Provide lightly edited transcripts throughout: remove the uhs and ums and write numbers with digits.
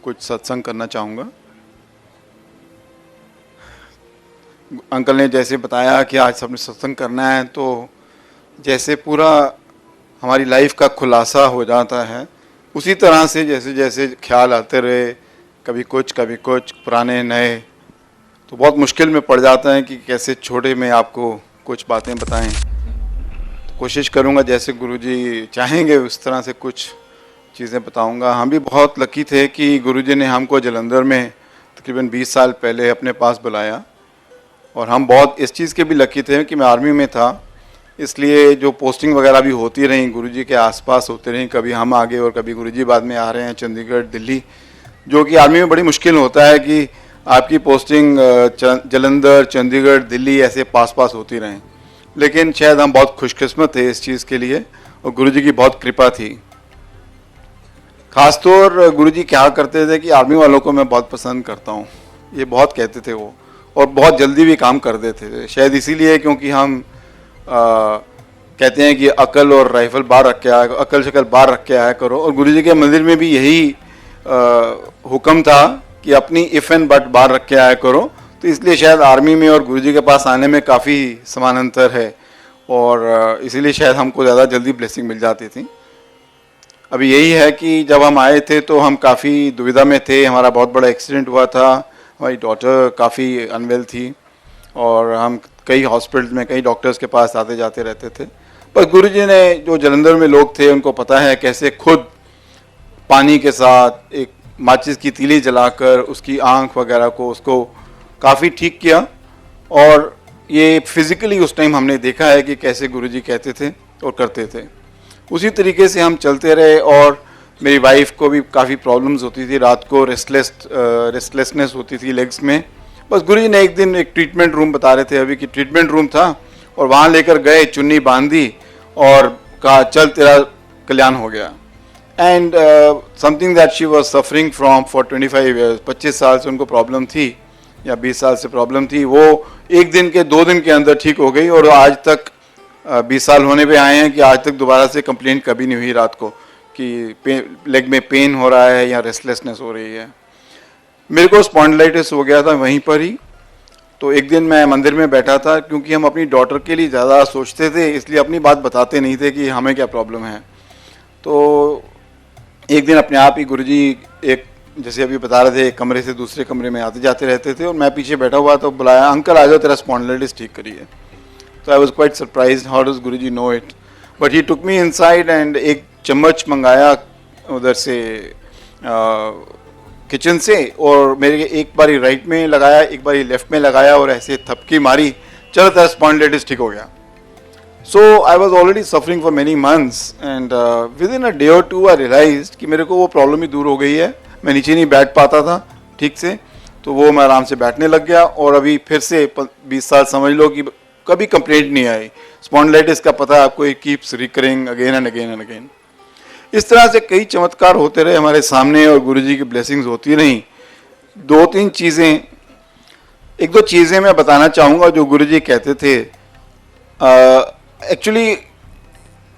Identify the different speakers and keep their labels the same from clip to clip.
Speaker 1: कुछ सत्संग करना चाहूँगा। अंकल ने जैसे बताया कि आज सबने सत्संग करना है, तो जैसे पूरा हमारी लाइफ का खुलासा हो जाता है, उसी तरह से जैसे जैसे ख्याल आते रहे, कभी कुछ पुराने नए, तो बहुत मुश्किल में पड़ जाता है कि कैसे छोटे में आपको कुछ बातें बताएं। तो कोशिश करूंगा जैसे गुरुजी चाहेंगे उस तरह से कुछ चीज़ें बताऊंगा। हम भी बहुत लकी थे कि गुरुजी ने हमको जलंधर में तकरीबन 20 साल पहले अपने पास बुलाया, और हम बहुत इस चीज़ के भी लकी थे कि मैं आर्मी में था, इसलिए जो पोस्टिंग वगैरह भी होती रही गुरुजी के आसपास होती रही, कभी हम आगे और कभी गुरुजी बाद में आ रहे हैं चंडीगढ़ दिल्ली, जो कि आर्मी में बड़ी मुश्किल होता है कि आपकी पोस्टिंग जलंधर चंडीगढ़ दिल्ली ऐसे पास पास होती रहें। लेकिन शायद हम बहुत खुशकिस्मत थे इस चीज़ के लिए, और गुरुजी की बहुत कृपा थी। ख़ासतौर गुरुजी क्या करते थे कि आर्मी वालों को मैं बहुत पसंद करता हूँ, ये बहुत कहते थे वो, और बहुत जल्दी भी काम कर देते थे। शायद इसीलिए क्योंकि हम कहते हैं कि अकल और राइफल बाहर रख के आया, अकल शक्ल बाहर रख के आया करो, और गुरुजी के मंदिर में भी यही हुक्म था कि अपनी इफ़ एंड बट बाहर रख के आया करो। तो इसलिए शायद आर्मी में और गुरुजी के पास आने में काफ़ी समानांतर है, और इसीलिए शायद हमको ज़्यादा जल्दी ब्लेसिंग मिल जाती थी। अभी यही है कि जब हम आए थे तो हम काफ़ी दुविधा में थे, हमारा बहुत बड़ा एक्सीडेंट हुआ था, हमारी डॉटर काफ़ी अनवेल थी, और हम कई हॉस्पिटल में कई डॉक्टर्स के पास आते जाते रहते थे। पर गुरुजी ने, जो जलंधर में लोग थे उनको पता है कैसे खुद पानी के साथ एक माचिस की तीली जलाकर उसकी आँख वगैरह को उसको काफ़ी ठीक किया, और ये फिज़िकली उस टाइम हमने देखा है कि कैसे गुरुजी कहते थे और करते थे। उसी तरीके से हम चलते रहे, और मेरी वाइफ को भी काफ़ी प्रॉब्लम्स होती थी, रात को रेस्टलेसनेस होती थी लेग्स में। बस गुरुजी ने एक दिन एक ट्रीटमेंट रूम बता रहे थे अभी कि ट्रीटमेंट रूम था, और वहाँ लेकर गए, चुन्नी बांधी और कहा चल तेरा कल्याण हो गया। And something that she was suffering from for 25 years, 25 साल से उनको प्रॉब्लम थी या 20 साल से प्रॉब्लम थी, वो एक दिन के 2 दिन के अंदर ठीक हो गई, और आज तक 20 साल होने पे आए हैं कि आज तक दोबारा से कंप्लेंट कभी नहीं हुई रात को कि लेग में पेन हो रहा है या रेस्टलेसनेस हो रही है। मेरे को स्पॉन्डिलाइटिस हो गया था वहीं पर ही। तो एक दिन मैं मंदिर में बैठा था, क्योंकि हम अपनी डॉटर के लिए ज़्यादा सोचते थे, इसलिए अपनी बात बताते नहीं थे कि हमें क्या प्रॉब्लम है। तो एक दिन अपने आप ही गुरुजी एक, जैसे अभी बता रहे थे, एक कमरे से दूसरे कमरे में आते जाते रहते थे, और मैं पीछे बैठा हुआ, तो बुलाया, अंकल आ जाओ तेरा स्पॉन्डिलाइटिस ठीक करिए। तो I was quite surprise, how does Guruji know it, but he took me inside and एक चम्मच मंगाया उधर से किचन से, और मेरे एक बारी राइट में लगाया, एक बारी लेफ्ट में लगाया, और ऐसे थपकी मारी, चलो तेरा स्पॉन्डिलाइटिस ठीक हो गया। So I was already suffering for many months, and within a day और 2 आई रियलाइज्ड कि मेरे को वो प्रॉब्लम ही दूर हो गई है। मैं नीचे नहीं बैठ पाता था ठीक से, तो वो मैं आराम से बैठने लग गया, और अभी फिर से 20 साल समझ लो कि कभी कंप्लेंट नहीं आई। स्पॉन्डिलाइटिस का पता है आपको, it keeps recurring again and again and again. इस तरह से कई चमत्कार होते रहे हमारे सामने, और गुरुजी की ब्लेसिंग्स होती रहीं। 2-3 चीज़ें, 1-2 चीज़ें मैं बताना चाहूँगा जो गुरुजी कहते थे। एक्चुअली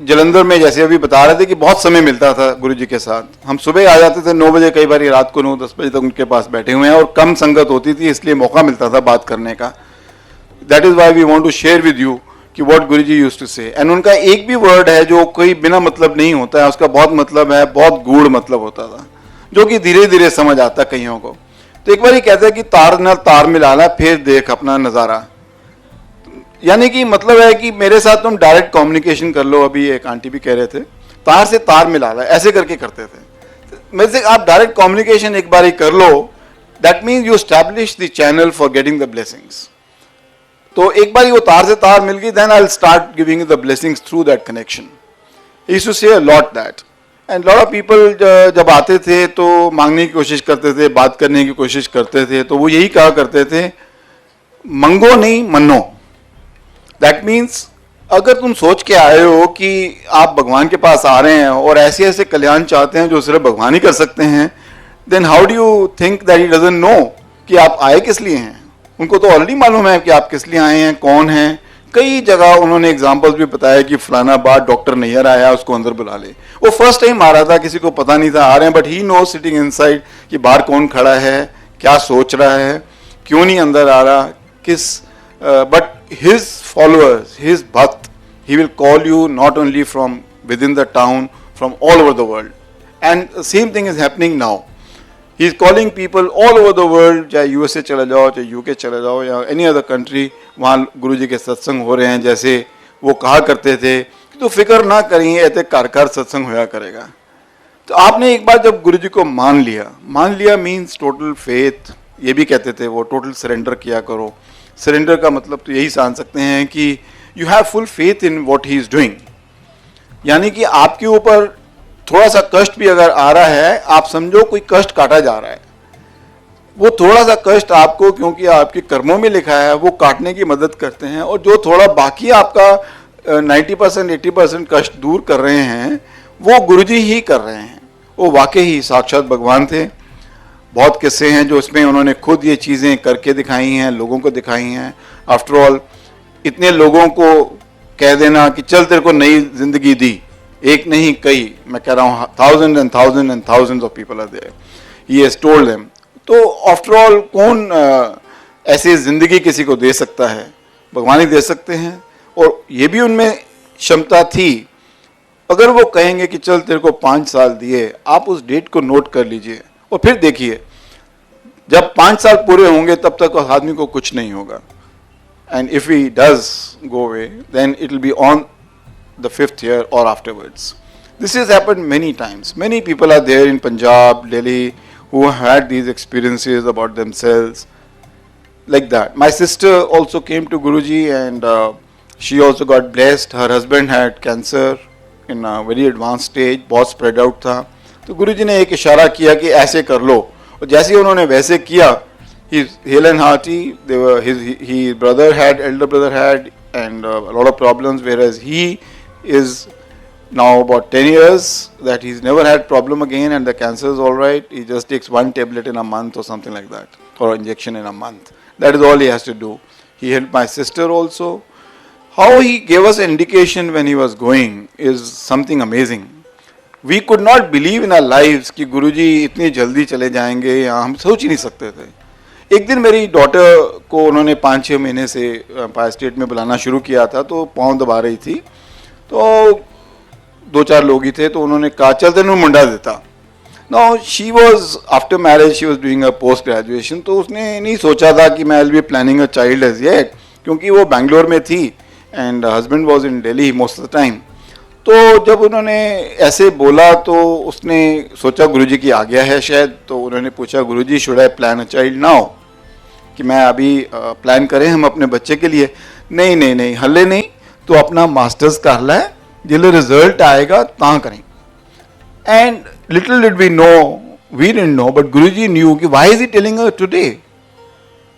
Speaker 1: जलंधर में जैसे अभी बता रहे थे कि बहुत समय मिलता था गुरुजी के साथ। हम सुबह आ जाते थे 9 बजे, कई बार रात को 9-10 बजे तक उनके पास बैठे हुए हैं, और कम संगत होती थी, इसलिए मौका मिलता था बात करने का। That is why we want to share with you कि what Guruji used to say. And उनका एक भी वर्ड है जो कोई बिना मतलब नहीं होता है, उसका बहुत मतलब है, बहुत गूढ़ मतलब होता था, जो कि धीरे धीरे समझ आता कईयों को। तो एक बार ही कहते हैं कि तार न तार मिलाना, फिर देख अपना नज़ारा। यानी कि मतलब है कि मेरे साथ तुम डायरेक्ट कम्युनिकेशन कर लो। अभी एक आंटी भी कह रहे थे तार से तार मिलाना, ऐसे करके करते थे। मेरे से आप डायरेक्ट कम्युनिकेशन एक बार ही कर लो, that means you establish the channel for getting the blessings. तो एक बार वो तार से तार मिल गई, then I will start giving the blessings through that connection. He used to say a lot that, and lot of people जब आते थे तो मांगने की कोशिश करते थे, बात करने की कोशिश करते थे, तो वो यही कहा करते थे, मंगो नहीं मनो। दैट मीन्स अगर तुम सोच के आए हो कि आप भगवान के पास आ रहे हैं और ऐसे ऐसे कल्याण चाहते हैं जो सिर्फ भगवान ही कर सकते हैं, then how do you think that he doesn't know कि आप आए किस लिए हैं। उनको तो ऑलरेडी मालूम है कि आप किस लिए आए हैं, कौन हैं, कई जगह उन्होंने एग्जाम्पल्स भी बताया कि फलाना बार डॉक्टर नैयर आया, उसको अंदर बुला ले। वो फर्स्ट टाइम आ रहा था, किसी को पता नहीं था आ रहे हैं, but he know sitting inside कि बाहर कौन खड़ा है, क्या सोच रहा है, क्यों नहीं अंदर आ रहा, किस बट हिज फॉलोअर्स, हिज भक्त, he will call you not only from within the town, from all over the world. And the same thing is happening now. He is calling people all over the world, चाहे USA चले जाओ, चाहे UK चले जाओ या any other country, वहाँ गुरु जी के सत्संग हो रहे हैं। जैसे वो कहा करते थे कि तो फिक्र ना करिए, ऐसे कार सत्संग होया करेगा। तो आपने एक बार जब गुरु जी को मान लिया मीन्स टोटल फेथ, ये भी कहते थे वो, टोटल सरेंडर किया करो। सरेंडर का मतलब तो यही जान सकते हैं कि you have full faith in what he is doing, यानी कि आपके ऊपर थोड़ा सा कष्ट भी अगर आ रहा है, आप समझो कोई कष्ट काटा जा रहा है, वो थोड़ा सा कष्ट आपको, क्योंकि आपके कर्मों में लिखा है, वो काटने की मदद करते हैं। और जो थोड़ा बाकी आपका 90% 80% कष्ट दूर कर रहे हैं, वो गुरुजी ही कर रहे हैं। वो वाकई ही साक्षात भगवान थे। बहुत किस्से हैं जो इसमें उन्होंने खुद ये चीज़ें करके दिखाई हैं, लोगों को दिखाई हैं। आफ्टर ऑल इतने लोगों को कह देना कि चल तेरे को नई जिंदगी दी, एक नहीं कई, मैं कह रहा हूँ thousand and thousand and thousands of people are there, he has told them. तो आफ्टर ऑल कौन ऐसी जिंदगी किसी को दे सकता है? भगवान ही दे सकते हैं। और ये भी उनमें क्षमता थी, अगर वो कहेंगे कि चल तेरे को 5 साल दिए, आप उस डेट को नोट कर लीजिए और फिर देखिए जब 5 साल पूरे होंगे तब तक उस आदमी को कुछ नहीं होगा। And if he does go away, then it will be on the 5th year or afterwards. This has happened many times. Many people are there in Punjab, Delhi, who had these experiences about themselves like that. My sister also came to Guruji and she also got blessed. Her husband had cancer in a very advanced stage, बहुत spread out था। तो गुरुजी ने एक इशारा किया कि ऐसे कर लो, और जैसे ही उन्होंने वैसे किया, he's hale and hearty. They were his brother had, elder brother had, and a lot of problems, whereas he is now about 10 years that he's never had problem again, and the cancer is all right. He just takes 1 tablet in a month or something like that, or injection in a month. That is all he has to do. He helped my sister also. How he gave us an indication when he was going is something amazing. We could not believe in our lives कि गुरुजी इतनी जल्दी चले जाएंगे, या हम सोच ही नहीं सकते थे। एक दिन मेरी डॉटर को उन्होंने 5-6 महीने से एम्पायर स्टेट में बुलाना शुरू किया था, तो पाँव दबा रही थी, तो 2-4 लोग ही थे, तो उन्होंने कहा चल तेनू मुंडा देता। Now she was after marriage, she was doing a post graduation, तो उसने नहीं सोचा था कि मैं will be planning a child as yet, क्योंकि वो बैंगलोर में थी and husband was in Delhi most of the time. तो जब उन्होंने ऐसे बोला तो उसने सोचा गुरुजी की आज्ञा है शायद, तो उन्होंने पूछा Guruji should I plan a child now, कि मैं अभी प्लान करें हम अपने बच्चे के लिए? नहीं नहीं नहीं, हल्ले नहीं, तो अपना मास्टर्स कर लै, जिले रिजल्ट आएगा ता करें। And little did we know, we didn't know, but Guruji knew कि why is he telling her today,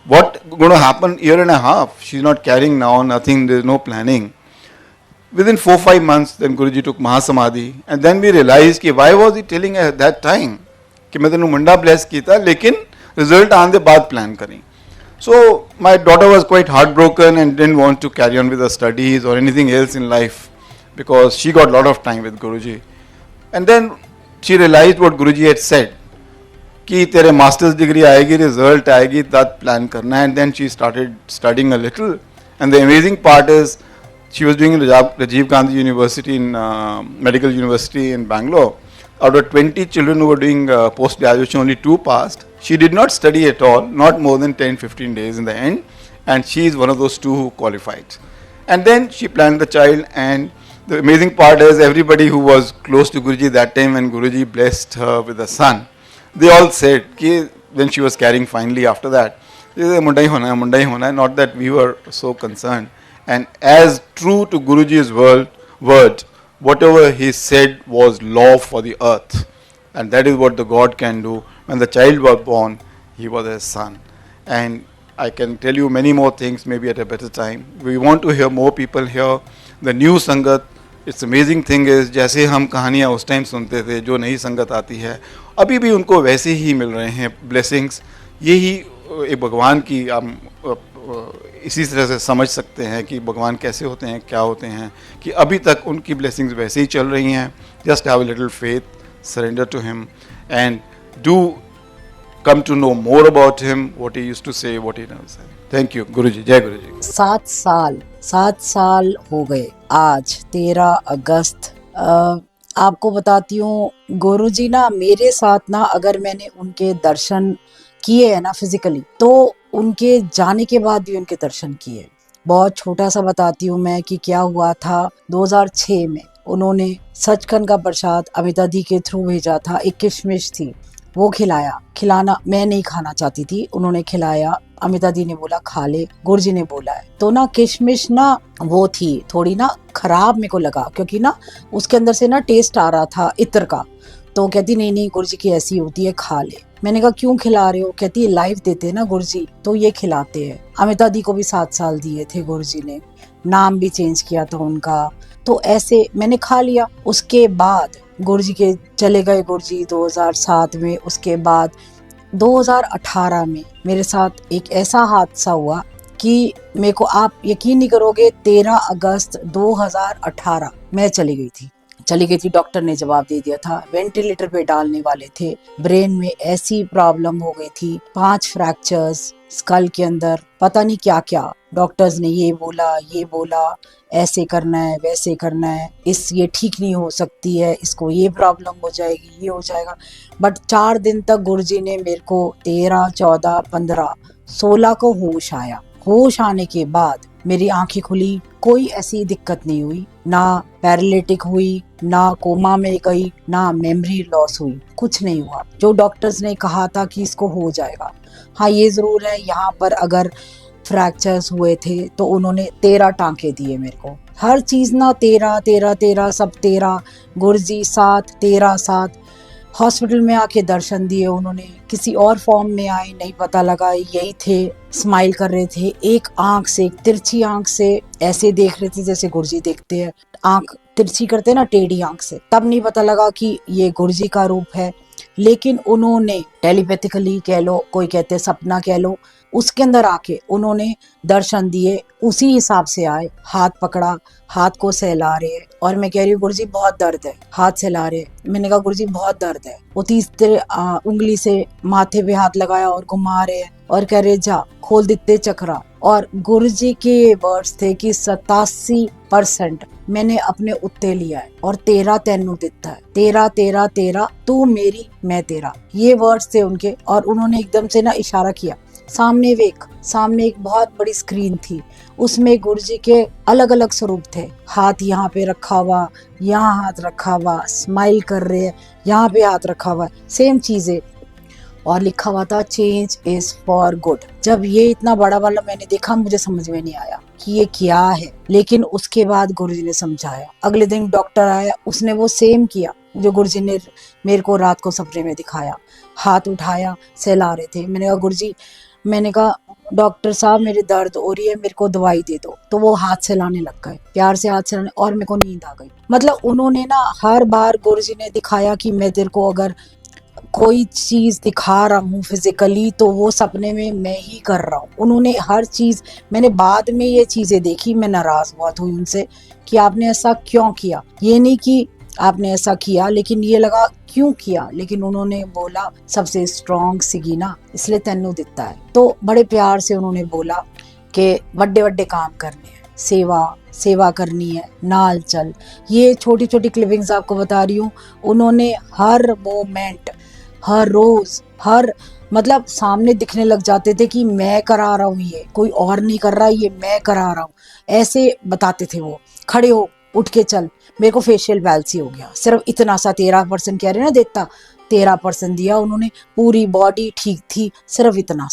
Speaker 1: what gonna happen year and a half, she is not carrying now nothing, there is no planning. Within 4-5 months, then Guruji took Mahasamadhi, and then we realized कि why was he telling at that time कि मैं तेनू मुंडा bless कीता, लेकिन result आने के बाद plan करें। So my daughter was quite heartbroken and didn't want to carry on with her studies or anything else in life because she got a lot of time with Guruji. And then she realized what Guruji had said कि तेरे master's degree आएगी, result आएगी, तब plan करना, and then she started studying a little. And the amazing part is she was doing in Rajiv Gandhi University in Medical University in Bangalore. Out of 20 children who were doing post graduation, only 2 passed. She did not study at all, not more than 10-15 days in the end, and she is one of those 2 who qualified. And then she planned the child, and the amazing part is everybody who was close to Guruji that time when Guruji blessed her with a son, they all said कि when she was carrying finally after that, they said मुंडा ही होना है, not that we were so concerned. And as true to Guruji's word, whatever he said was law for the earth. And that is what the God can do. When the child was born, he was his son. And I can tell you many more things maybe at a better time. We want to hear more people here. The new Sangat, it's amazing thing is, जैसे हम कहानियाँ उस time सुनते थे, जो नई संगत आती है, अभी भी उनको वैसे ही मिल रहे हैं ब्लेसिंग्स। यही एक भगवान की इसी तरह से समझ सकते हैं कि भगवान कैसे होते हैं, क्या होते हैं, कि अभी तक उनकी ब्लेसिंग्स वैसे ही चल रही हैं. Just have a little faith, surrender to him and do come to know more about him, what he used to say, what he never said. Thank you, Guruji. Jai Guruji.
Speaker 2: 7 साल हो गए आज 13 अगस्त. आपको बताती हूँ गुरुजी ना मेरे साथ ना, अगर मैंने उनके दर्शन किए हैं ना फिजिकली, तो उनके जाने के बाद भी उनके दर्शन किए. बहुत छोटा सा बताती हूँ मैं कि क्या हुआ था. 2006 में उन्होंने सचखंड का प्रसाद अमिता दी के थ्रू भेजा था. एक किशमिश थी, वो खिलाना मैं नहीं खाना चाहती थी, उन्होंने खिलाया. अमिता दी ने बोला खा ले, गुरुजी ने बोला है. तो ना किशमिश ना वो थी थोड़ी ना खराब मेरे को लगा, क्योंकि ना उसके अंदर से ना टेस्ट आ रहा था इत्र का. तो कहती नहीं नहीं गुरुजी की ऐसी होती है, खा ले. मैंने कहा क्यों खिला रहे हो? कहती है लाइफ देते हैं ना गुरुजी, तो ये खिलाते हैं. अमिता दी को भी 7 साल दिए थे गुरुजी ने, नाम भी चेंज किया था उनका. तो ऐसे मैंने खा लिया. उसके बाद गुरुजी के चले गए गुरुजी 2007 में. उसके बाद 2018 में मेरे साथ एक ऐसा हादसा हुआ कि मेरे को, आप यकीन नहीं करोगे, 13 अगस्त 2018 मैं चली गई थी. डॉक्टर ने जवाब दे दिया था, वेंटिलेटर पे डालने वाले थे. ब्रेन में ऐसी प्रॉब्लम हो गई थी, 5 फ्रैक्चर्स स्कल के अंदर, पता नहीं क्या क्या. डॉक्टर्स ने ये बोला ऐसे करना है, वैसे करना है, ये ठीक नहीं हो सकती है, इसको ये प्रॉब्लम हो जाएगी, ये हो जाएगा. बट 4 दिन तक गुरुजी ने मेरे को 13, 14, 15, 16 को होश आया. होश आने के बाद मेरी आंखें खुली, कोई ऐसी दिक्कत नहीं हुई, ना पैरालिटिक हुई, ना कोमा में गई, ना मेमोरी लॉस हुई, कुछ नहीं हुआ. जो डॉक्टर्स ने कहा था कि इसको हो जाएगा. हाँ ये जरूर है, यहाँ पर अगर फ्रैक्चर्स हुए थे तो उन्होंने 13 टांके दिए मेरे को. हर चीज ना 13 13 13 सब 13. गुरुजी 7 13 7. हॉस्पिटल में आके दर्शन दिए उन्होंने, किसी और फॉर्म में आए नहीं पता लगा, यही थे. स्माइल कर रहे थे, एक आंख से, एक तिरछी आंख से ऐसे देख रहे थे जैसे गुरुजी देखते हैं. आंख तिरछी करते ना, टेढ़ी आंख से. तब नहीं पता लगा कि ये गुरुजी का रूप है. लेकिन उन्होंने टेलीपैथिकली कह लो, कोई कहते सपना कह लो, उसके अंदर आके उन्होंने दर्शन दिए. उसी हिसाब से आए, हाथ पकड़ा, हाथ को सहला रहे हैं. और मैं कह रही हूँ गुरुजी बहुत दर्द है, हाथ सहला रहे. मैंने कहा गुरुजी बहुत दर्द है. वो तीसरे उंगली से माथे पे हाथ लगाया और घुमा रहे हैं और कह रहे जा खोल देते चक्रा. और गुरुजी के वर्ड्स थे कि 87% मैंने अपने उत्ते लिया है और 13 तेनू दिता है. 13 13 13, तू मेरी मैं तेरा, ये वर्ड्स थे उनके. और उन्होंने एकदम से ना इशारा किया. सामने एक बहुत बड़ी स्क्रीन थी, उसमें गुरुजी के अलग अलग स्वरूप थे. हाथ यहाँ पे रखा हुआ, यहाँ हाथ रखा हुआ, स्माइल कर रहे हैं, यहाँ पे हाथ रखा हुआ, सेम चीजें. और लिखा हुआ था चेंज इज फॉर गुड. जब ये इतना बड़ा वाला मैंने देखा, मुझे समझ में नहीं आया कि ये क्या है. लेकिन उसके बाद गुरुजी ने समझाया. अगले दिन डॉक्टर आया, उसने वो सेम किया जो गुरुजी ने मेरे को रात को सपने में दिखाया. हाथ उठाया, सहला रहे थे. मैंने कहा गुरुजी, मैंने कहा डॉक्टर साहब मेरे दर्द हो रही है, मेरे को दवाई दे दो. तो वो हाथ सहलाने लग गए, प्यार से हाथ सहलाने, और मेरे को नींद आ गई. मतलब उन्होंने ना हर बार गुरुजी ने दिखाया कि मैं तेरे को अगर कोई चीज दिखा रहा हूँ फिजिकली, तो वो सपने में मैं ही कर रहा हूँ. उन्होंने हर चीज, मैंने बाद में ये चीजें देखी, मैं नाराज बहुत हुई उनसे कि आपने ऐसा क्यों किया. ये नहीं कि आपने ऐसा किया, लेकिन ये लगा क्यों किया. लेकिन उन्होंने बोला सबसे स्ट्रॉन्ग सिगीना, इसलिए तेनू दिता है. तो बड़े प्यार से उन्होंने बोला कि बड़े बड़े काम करने हैं, सेवा करनी है, नाल चल. ये छोटी छोटी क्लिपिंग्स आपको बता रही हूँ. उन्होंने हर मोमेंट, हर रोज, हर मतलब सामने दिखने लग जाते थे कि मैं करा रहा हूँ, ये कोई और नहीं कर रहा, ये मैं करा रहा हूँ, ऐसे बताते थे वो. खड़े हो, उठ के चल. मेरे को फेशियल वैल्सी हो गया, सिर्फ इतना सा. 13% कह रहे ना देता, 13% दिया उन्होंने. पूरी बॉडी ठीक थी, सिर्फ इतना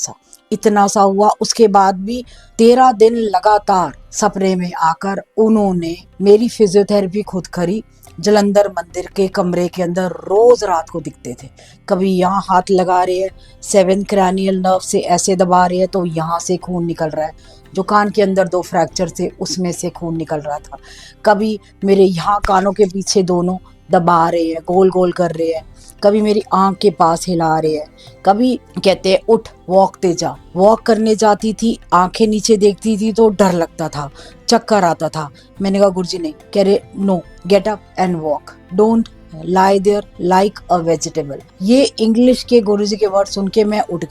Speaker 2: सा हुआ. उसके बाद भी 13 दिन लगातार सपने में आकर उन्होंने मेरी फिजियोथेरेपी खुद करी. जलंधर मंदिर के कमरे के अंदर रोज रात को दिखते थे. कभी यहाँ हाथ लगा रहे हैं, 7 क्रैनियल नर्व से ऐसे दबा रहे हैं तो यहाँ से खून निकल रहा है. जो कान के अंदर 2 फ्रैक्चर थे उसमें से खून निकल रहा था. कभी मेरे यहाँ कानों के पीछे दोनों दबा रहे हैं, गोल गोल कर रहे हैं. कभी मेरी आंख के पास हिला रहे हैं, कभी कहते हैं उठ वॉक ते जा। वॉक करने जाती थी, आंखें नीचे देखती थी तो डर लगता था, चक्कर आता था। मैंने कहा गुरुजी नहीं। कह रहे no, get up and walk, don't lie there like a vegetable. ये इंग्लिश के गुरुजी के वर्ड सुन के मैं उठ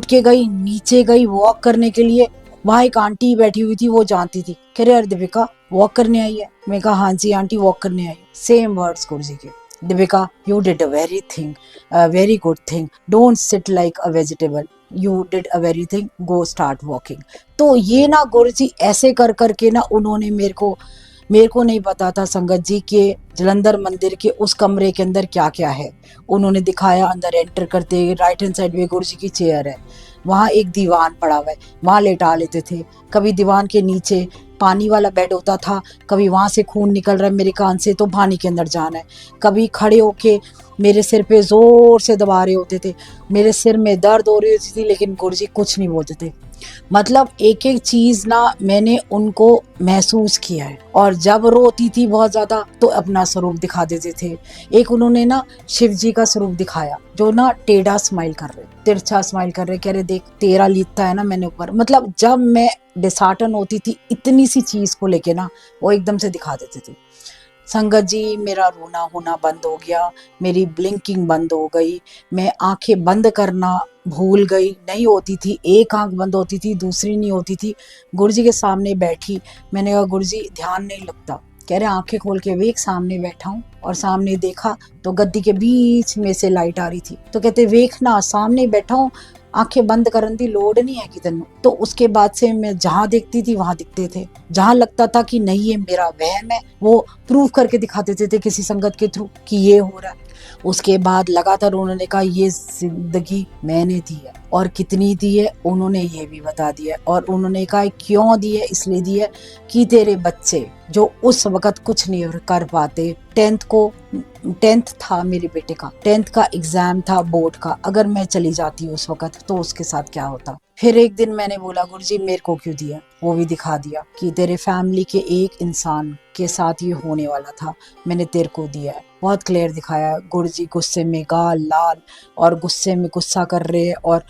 Speaker 2: के गई, नीचे गई वॉक करने के लिए। वहां एक आंटी बैठी हुई थी, वो जानती थी। कह रहे अरे दीपिका वॉक करने आई है। मैं कहा हाँ जी आंटी वॉक करने आई। सेम वर्ड्स गुरुजी के। Deepika you did a very good thing, don't sit like a vegetable, you did a very thing, go start walking. तो ये ना गुरुजी ऐसे कर करके ना उन्होंने मेरे को नहीं पता था संगत जी के जलंधर मंदिर के उस कमरे के अंदर क्या क्या है। उन्होंने दिखाया, अंदर एंटर करते राइट हैंड साइड में गुरुजी की चेयर है, वहाँ एक दीवान पड़ा हुआ है, वहाँ लेटा लेते थे। कभी दीवान के नीचे पानी वाला बेड होता था, कभी वहाँ से खून निकल रहा है मेरे कान से तो पानी के अंदर जाना है। कभी खड़े होके मेरे सिर पे जोर से दबा रहे होते थे, मेरे सिर में दर्द हो रही होती थी, लेकिन गुरुजी कुछ नहीं बोलते थे। मतलब एक एक चीज ना मैंने उनको महसूस किया है। और जब रोती थी बहुत ज्यादा तो अपना स्वरूप दिखा देते थे। एक उन्होंने ना शिव जी का स्वरूप दिखाया, जो ना टेढ़ा स्माइल कर रहे, तिरछा स्माइल कर रहे, कह रहे देख तेरा लिखता है ना मैंने ऊपर। मतलब जब मैं डिसहार्टन होती थी इतनी सी चीज को लेके ना, वो एकदम से दिखा देते थे। संगत जी मेरा रोना होना बंद हो गया, मेरी ब्लिंकिंग बंद हो गई, मैं आंखें बंद करना भूल गई। नहीं होती थी, एक आंख बंद होती थी, दूसरी नहीं होती थी। गुरुजी के सामने बैठी, मैंने कहा गुरुजी ध्यान नहीं लगता। कह रहे आंखें खोल के वेख, सामने बैठा हूँ। और सामने देखा तो गद्दी के बीच में से लाइट आ रही थी। तो कहते वेख ना, सामने बैठा हूँ, आंखें बंद करन दी लोड नहीं है कि तेन। तो उसके बाद से मैं जहां देखती थी वहां दिखते थे। जहां लगता था कि नहीं ये मेरा वहम है, वो प्रूव करके दिखा देते थे किसी संगत के थ्रू कि ये हो रहा है। उसके बाद लगातार उन्होंने कहा ये जिंदगी मैंने दी है, और कितनी दी है उन्होंने ये भी बता दिया। और उन्होंने कहा क्यों दी है, इसलिए दी है कि तेरे बच्चे जो उस वक्त कुछ नहीं कर पाते, 10th था मेरे बेटे का, 10th का एग्जाम था बोर्ड का, अगर मैं चली जाती उस वक्त तो उसके साथ क्या होता। फिर एक दिन मैंने बोला गुरुजी मेरे को क्यों दिया, वो भी दिखा दिया कि तेरे फैमिली के एक इंसान के साथ ये होने वाला था, मैंने तेरे को दिया है। बहुत क्लियर दिखाया। गुरुजी गुस्से में गाल लाल, और गुस्से में गुस्सा कर रहे हैं, और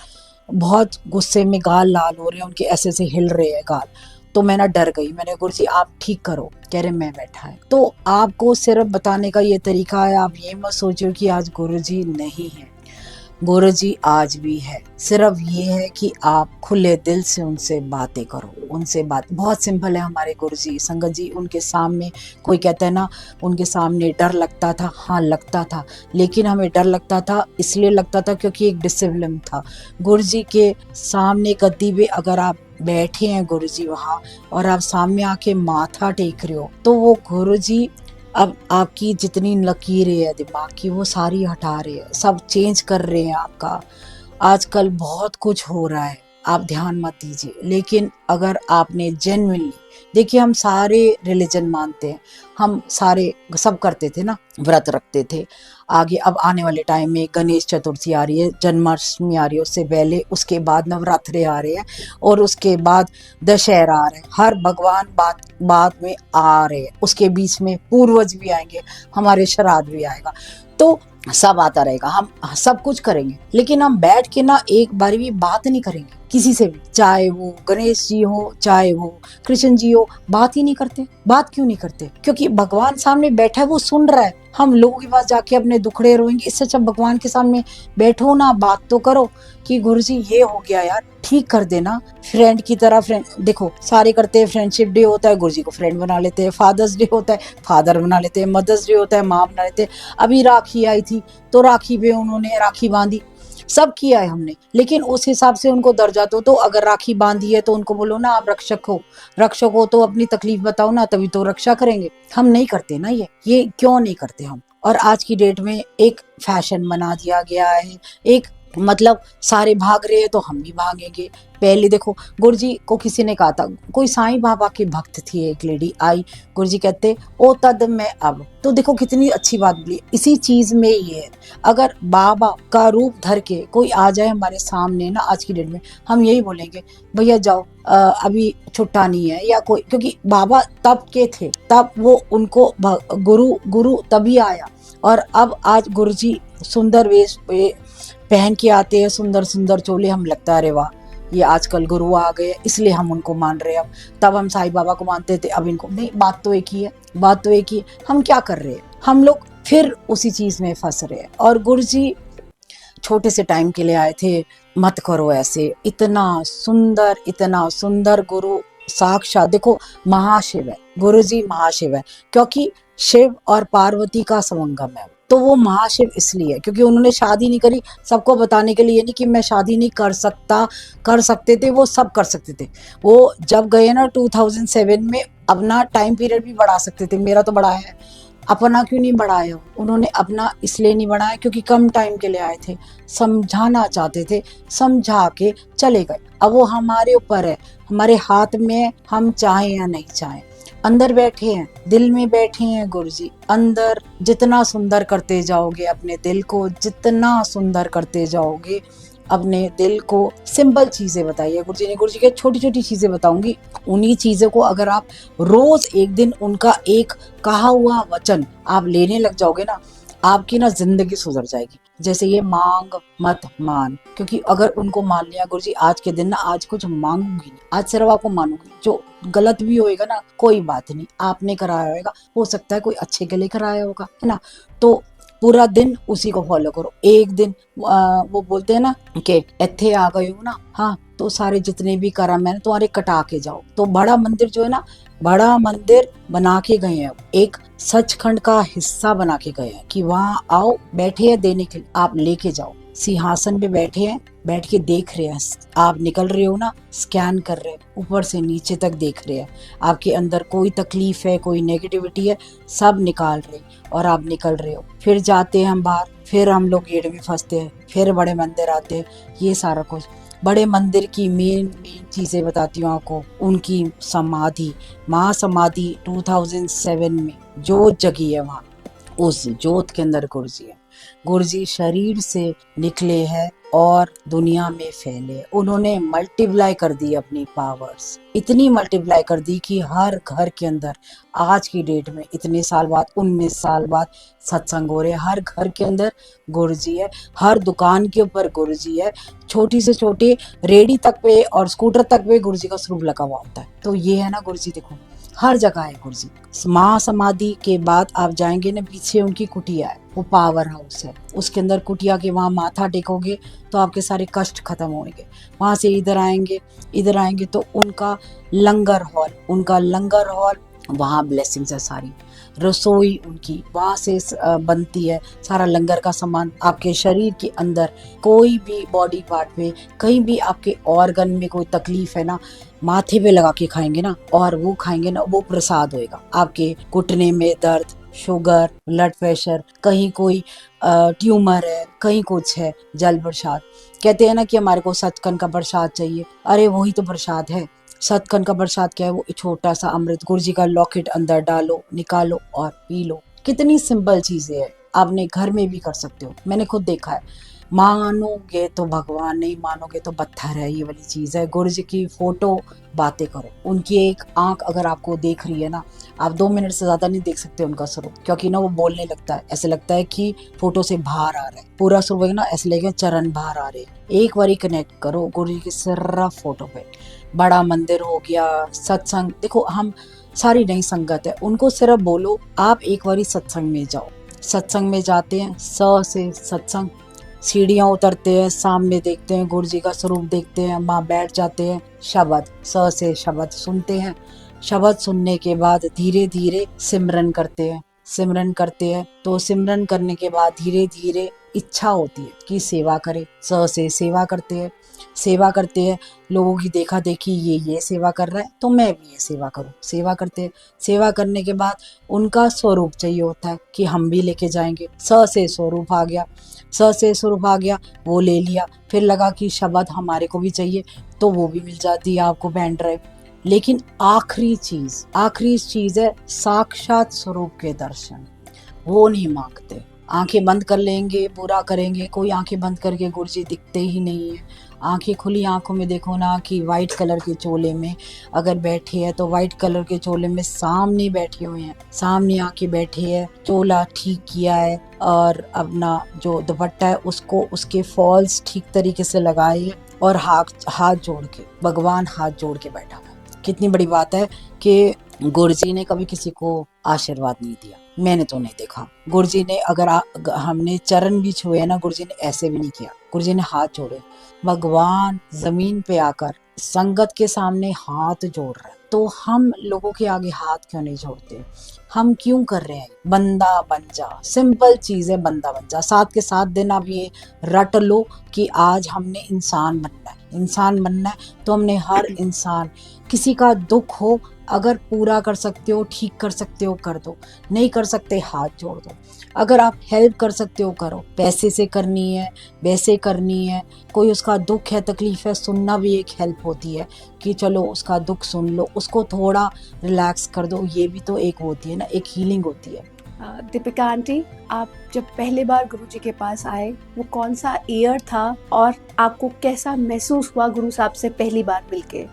Speaker 2: बहुत गुस्से में गाल लाल हो रहे हैं, उनके ऐसे से हिल रहे हैं गाल। तो मैं ना डर गई, मैंने गुरुजी आप ठीक करो। कह रहे मैं बैठा है। तो आपको सिर्फ बताने का ये तरीका है, आप ये मत सोचो कि आज गुरुजी नहीं है, गुरुजी आज भी है। सिर्फ ये है कि आप खुले दिल से उनसे बातें करो, उनसे बात बहुत सिंपल है। हमारे गुरुजी संगत जी, उनके सामने कोई कहता है ना उनके सामने डर लगता था, हाँ लगता था, लेकिन हमें डर लगता था इसलिए लगता था क्योंकि एक डिसिप्लिन था। गुरुजी के सामने गद्दी पे अगर आप बैठे हैं गुरुजी वहाँ, और आप सामने आके माथा टेक रहे हो, तो वो गुरुजी अब आपकी जितनी लकीरें है दिमाग की वो सारी हटा रहे हैं, सब चेंज कर रहे हैं आपका। आजकल बहुत कुछ हो रहा है, आप ध्यान मत दीजिए। लेकिन अगर आपने जेन्युइनली, देखिए हम सारे रिलीजन मानते हैं, हम सारे सब करते थे ना, व्रत रखते थे। आगे अब आने वाले टाइम में गणेश चतुर्थी आ रही है, जन्माष्टमी आ रही है, उससे पहले उसके बाद नवरात्रे आ रहे हैं, और उसके बाद दशहरा आ रहा है। हर भगवान बाद में आ रहे हैं, उसके बीच में पूर्वज भी आएंगे, हमारे श्राद्ध भी आएगा, तो सब आता रहेगा। हम सब कुछ करेंगे, लेकिन हम बैठ के ना एक बार भी बात नहीं करेंगे किसी से भी, चाहे वो गणेश जी हो चाहे वो कृष्ण जी हो, बात ही नहीं करते। बात क्यों नहीं करते? क्योंकि भगवान सामने बैठा है, वो सुन रहा है। हम लोगों के पास जाके अपने दुखड़े रोएंगे, इससे अच्छा भगवान के सामने बैठो ना, बात तो करो कि गुरुजी ये हो गया यार, ठीक कर देना। फ्रेंड की तरह, फ्रेंड देखो सारे करते हैं, फ्रेंडशिप डे होता है गुरुजी को फ्रेंड बना लेते हैं, फादर्स डे होता है फादर बना लेते हैं, मदर्स डे होता है माँ बना लेते हैं। अभी राखी आई थी तो राखी पे उन्होंने राखी बांधी, सब किया है हमने, लेकिन उस हिसाब से उनको दर्जा दो। तो अगर राखी बांधी है तो उनको बोलो ना आप रक्षक हो तो अपनी तकलीफ बताओ ना, तभी तो रक्षा करेंगे। हम नहीं करते ना, ये क्यों नहीं करते हम? और आज की डेट में एक फैशन बना दिया गया है, एक मतलब सारे भाग रहे हैं तो हम भी भागेंगे। पहले देखो गुरुजी को किसी ने कहा था, कोई साईं बाबा के भक्त थी, एक लेडी आई, गुरुजी कहते ओ तद मैं अब, तो देखो कितनी अच्छी बात बोली। इसी चीज में ये है, अगर बाबा का रूप धर के कोई आ जाए हमारे सामने ना आज की डेट में, हम यही बोलेंगे भैया जाओ, अभी छुट्टा नहीं है या कोई, क्योंकि बाबा तब के थे, तब वो उनको गुरु तभी आया। और अब आज गुरुजी सुंदर वेश पहन के आते हैं, सुंदर सुंदर चोले, हम लगता है अरे वाह ये आजकल गुरु आ गए इसलिए हम उनको मान रहे हैं। अब तब हम साईं बाबा को मानते थे, अब इनको नहीं। बात तो एक ही है, बात तो एक ही है। हम क्या कर रहे हैं, हम लोग फिर उसी चीज में फंस रहे हैं। और गुरुजी छोटे से टाइम के लिए आए थे, मत करो ऐसे। इतना सुंदर गुरु, साक्षात देखो महाशिव है गुरुजी, महाशिव है, क्योंकि शिव और पार्वती का संगम है। तो वो महाशिव इसलिए क्योंकि उन्होंने शादी नहीं करी, सबको बताने के लिए नहीं कि मैं शादी नहीं कर सकता, कर सकते थे, वो सब कर सकते थे। वो जब गए ना 2007 में, अपना टाइम पीरियड भी बढ़ा सकते थे, मेरा तो बढ़ाया है, अपना क्यों नहीं बढ़ाया? उन्होंने अपना इसलिए नहीं बढ़ाया क्योंकि कम टाइम के लिए आए थे, समझाना चाहते थे, समझा के चले गए। अब वो हमारे ऊपर है, हमारे हाथ में, हम चाहें या नहीं चाहें। अंदर बैठे हैं, दिल में बैठे हैं गुरुजी। अंदर जितना सुंदर करते जाओगे अपने दिल को, जितना सुंदर करते जाओगे अपने दिल को, सिंपल चीजें बताइए गुरुजी ने, गुरुजी के छोटी छोटी चीजें बताऊंगी। उन्हीं चीजों को अगर आप रोज एक दिन उनका एक कहा हुआ वचन आप लेने लग जाओगे ना, आपकी ना जिंदगी सुधर जाएगी। जैसे ये मांग मत मान, क्योंकि अगर उनको मान लिया गुरुजी आज के दिन ना, आज कुछ मांगूंगी नहीं, आज सिर्फ आपको मानूंगी। जो गलत भी होएगा ना कोई बात नहीं, आपने कराया होगा, हो सकता है कोई अच्छे के लिए कराया होगा, है ना। तो पूरा दिन उसी को फॉलो करो। एक दिन वो बोलते हैं ना कि इत्थे आ गए हो ना, हाँ तो सारे जितने भी कर्म है तुम्हारे कटा के जाओ। तो बड़ा मंदिर जो है ना, बड़ा मंदिर बना के गए हैं, एक सचखंड का हिस्सा बना के गए हैं कि वहां आओ, बैठे हैं देने के लिए, आप लेके जाओ। सिंहासन पे बैठे हैं, बैठ के देख रहे हैं, आप निकल रहे हो ना, स्कैन कर रहे हैं, ऊपर से नीचे तक देख रहे हैं। आपके अंदर कोई तकलीफ है, कोई नेगेटिविटी है, सब निकाल रहे और आप निकल रहे हो। फिर जाते हैं हम बाहर, फिर हम लोग गेट में फंसते हैं, फिर बड़े मंदिर आते हैं। ये सारा कुछ बड़े मंदिर की मेन चीजें बताती हूँ आपको। उनकी समाधि, महासमाधि 2007 में जोत जगी है वहां, उस जोत के अंदर गुरुजी है। गुरुजी शरीर से निकले हैं और दुनिया में फैले। उन्होंने मल्टीप्लाई कर दी अपनी पावर्स, इतनी मल्टीप्लाई कर दी कि हर घर के अंदर आज की डेट में इतने साल बाद, 19 साल बाद सत्संग हो रहे हैं। हर घर के अंदर गुरुजी है, हर दुकान के ऊपर गुरुजी है, छोटी से छोटी रेडी तक पे और स्कूटर तक पे गुरुजी का स्वरूप लगा हुआ होता है। तो ये है ना गुरुजी, देखो हर जगह है गुरुजी। महासमाधि के बाद आप जाएंगे ना, पीछे उनकी कुटिया है, वो पावर हाउस है, उसके अंदर कुटिया के वहां माथा टेकोगे तो आपके सारे कष्ट खत्म होंगे। वहां से इधर आएंगे तो उनका लंगर हॉल, वहां ब्लेसिंग्स है सारी। रसोई उनकी वहां से बनती है, सारा लंगर का सामान। आपके शरीर के अंदर कोई भी बॉडी पार्ट पे, कहीं भी आपके ऑर्गन में कोई तकलीफ है ना, माथे पे लगा के खाएंगे ना, और वो खाएंगे ना, वो प्रसाद होएगा। आपके घुटने में दर्द, शुगर, ब्लड प्रेशर, कहीं कोई ट्यूमर है, कहीं कुछ है, जल प्रसाद। कहते हैं ना कि हमारे को सचखंड का प्रसाद चाहिए, अरे वही तो प्रसाद है। सचखंड का प्रसाद क्या है? वो छोटा सा अमृत, गुरुजी का लॉकेट अंदर डालो, निकालो और पी लो। कितनी सिंपल चीजें है, आपने घर में भी कर सकते हो, मैंने खुद देखा है। मानोगे तो भगवान, नहीं मानोगे तो पत्थर है, ये वाली चीज है। गुरुजी की फोटो, बातें करो। उनकी एक आंख अगर आपको देख रही है ना, आप 2 मिनट से ज्यादा नहीं देख सकते उनका स्वरूप, क्योंकि ना वो बोलने लगता है, ऐसे लगता है कि फोटो से बाहर आ रहा है पूरा स्वरूप है ना, ऐसे लगे चरण बाहर आ रहे। एक बार कनेक्ट करो गुरुजी की सिर्फ फोटो पे। बड़ा मंदिर हो गया, सत्संग, देखो हम सारी नई संगत है, उनको सिर्फ बोलो आप एक बारी सत्संग में जाओ। सत्संग में जाते हैं, से सत्संग, सीढ़ियां उतरते हैं, सामने देखते हैं गुरुजी का स्वरूप, देखते हैं, माँ बैठ जाते हैं, शब्द से शब्द सुनते हैं। शब्द सुनने के बाद धीरे धीरे सिमरन करते हैं। तो सिमरन करने के बाद धीरे धीरे इच्छा होती है कि सेवा करें। से सेवा करते हैं, लोगों की देखा देखी, ये सेवा कर रहा है तो मैं भी ये सेवा करूं। सेवा करते हैं, सेवा करने के बाद उनका स्वरूप चाहिए होता है कि हम भी लेके जाएंगे। से स्वरूप आ गया, वो ले लिया। फिर लगा कि शब्द हमारे को भी चाहिए, तो वो भी मिल जाती है आपको, पेन ड्राइव। लेकिन आखिरी चीज है साक्षात स्वरूप के दर्शन। वो नहीं मांगते, आंखें बंद कर लेंगे, पूरा करेंगे, कोई आंखें बंद करके गुरुजी दिखते ही नहीं है। आंखें खुली आंखों में देखो ना कि वाइट कलर के चोले में अगर बैठे हैं तो वाइट कलर के चोले में सामने बैठे हुए हैं, सामने आके बैठे हैं, चोला ठीक किया है और अपना जो दुपट्टा है उसको उसके फॉल्स ठीक तरीके से लगाए और हाथ हाथ जोड़ के, भगवान हाथ जोड़ के बैठा हुआ है। कितनी बड़ी बात है कि गुरुजी ने कभी किसी को आशीर्वाद नहीं दिया, मैंने तो नहीं देखा। गुरुजी ने अगर हमने चरण भी छुए ना, गुरुजी ने ऐसे भी नहीं किया, गुरुजी ने हाथ जोड़े। भगवान जमीन पे आकर संगत के सामने हाथ जोड़ रहे हैं, तो हम लोगों के आगे हाथ क्यों नहीं जोड़ते? हम क्यों कर रहे हैं? बंदा बन जा, सिंपल चीज है, बंदा बन जा। साथ के साथ दिन आप ये रट लो कि आज हमने इंसान बनना है। इंसान बनना है तो हमने हर इंसान, किसी का दुख हो अगर पूरा कर सकते हो, ठीक कर सकते हो, कर दो। नहीं कर सकते, हाथ जोड़ दो। अगर आप हेल्प कर सकते हो, करो। पैसे से करनी है, वैसे करनी है, कोई उसका दुख है, तकलीफ है, सुनना भी एक हेल्प होती है कि चलो उसका दुख सुन लो, उसको थोड़ा रिलैक्स कर दो। ये भी तो एक होती है ना, एक हीलिंग होती है।
Speaker 3: दीपिका आंटी, आप जब पहली बार गुरुजी के पास आए, वो कौन सा ईयर था और आपको कैसा महसूस हुआ गुरु साहब से पहली बार मिलके?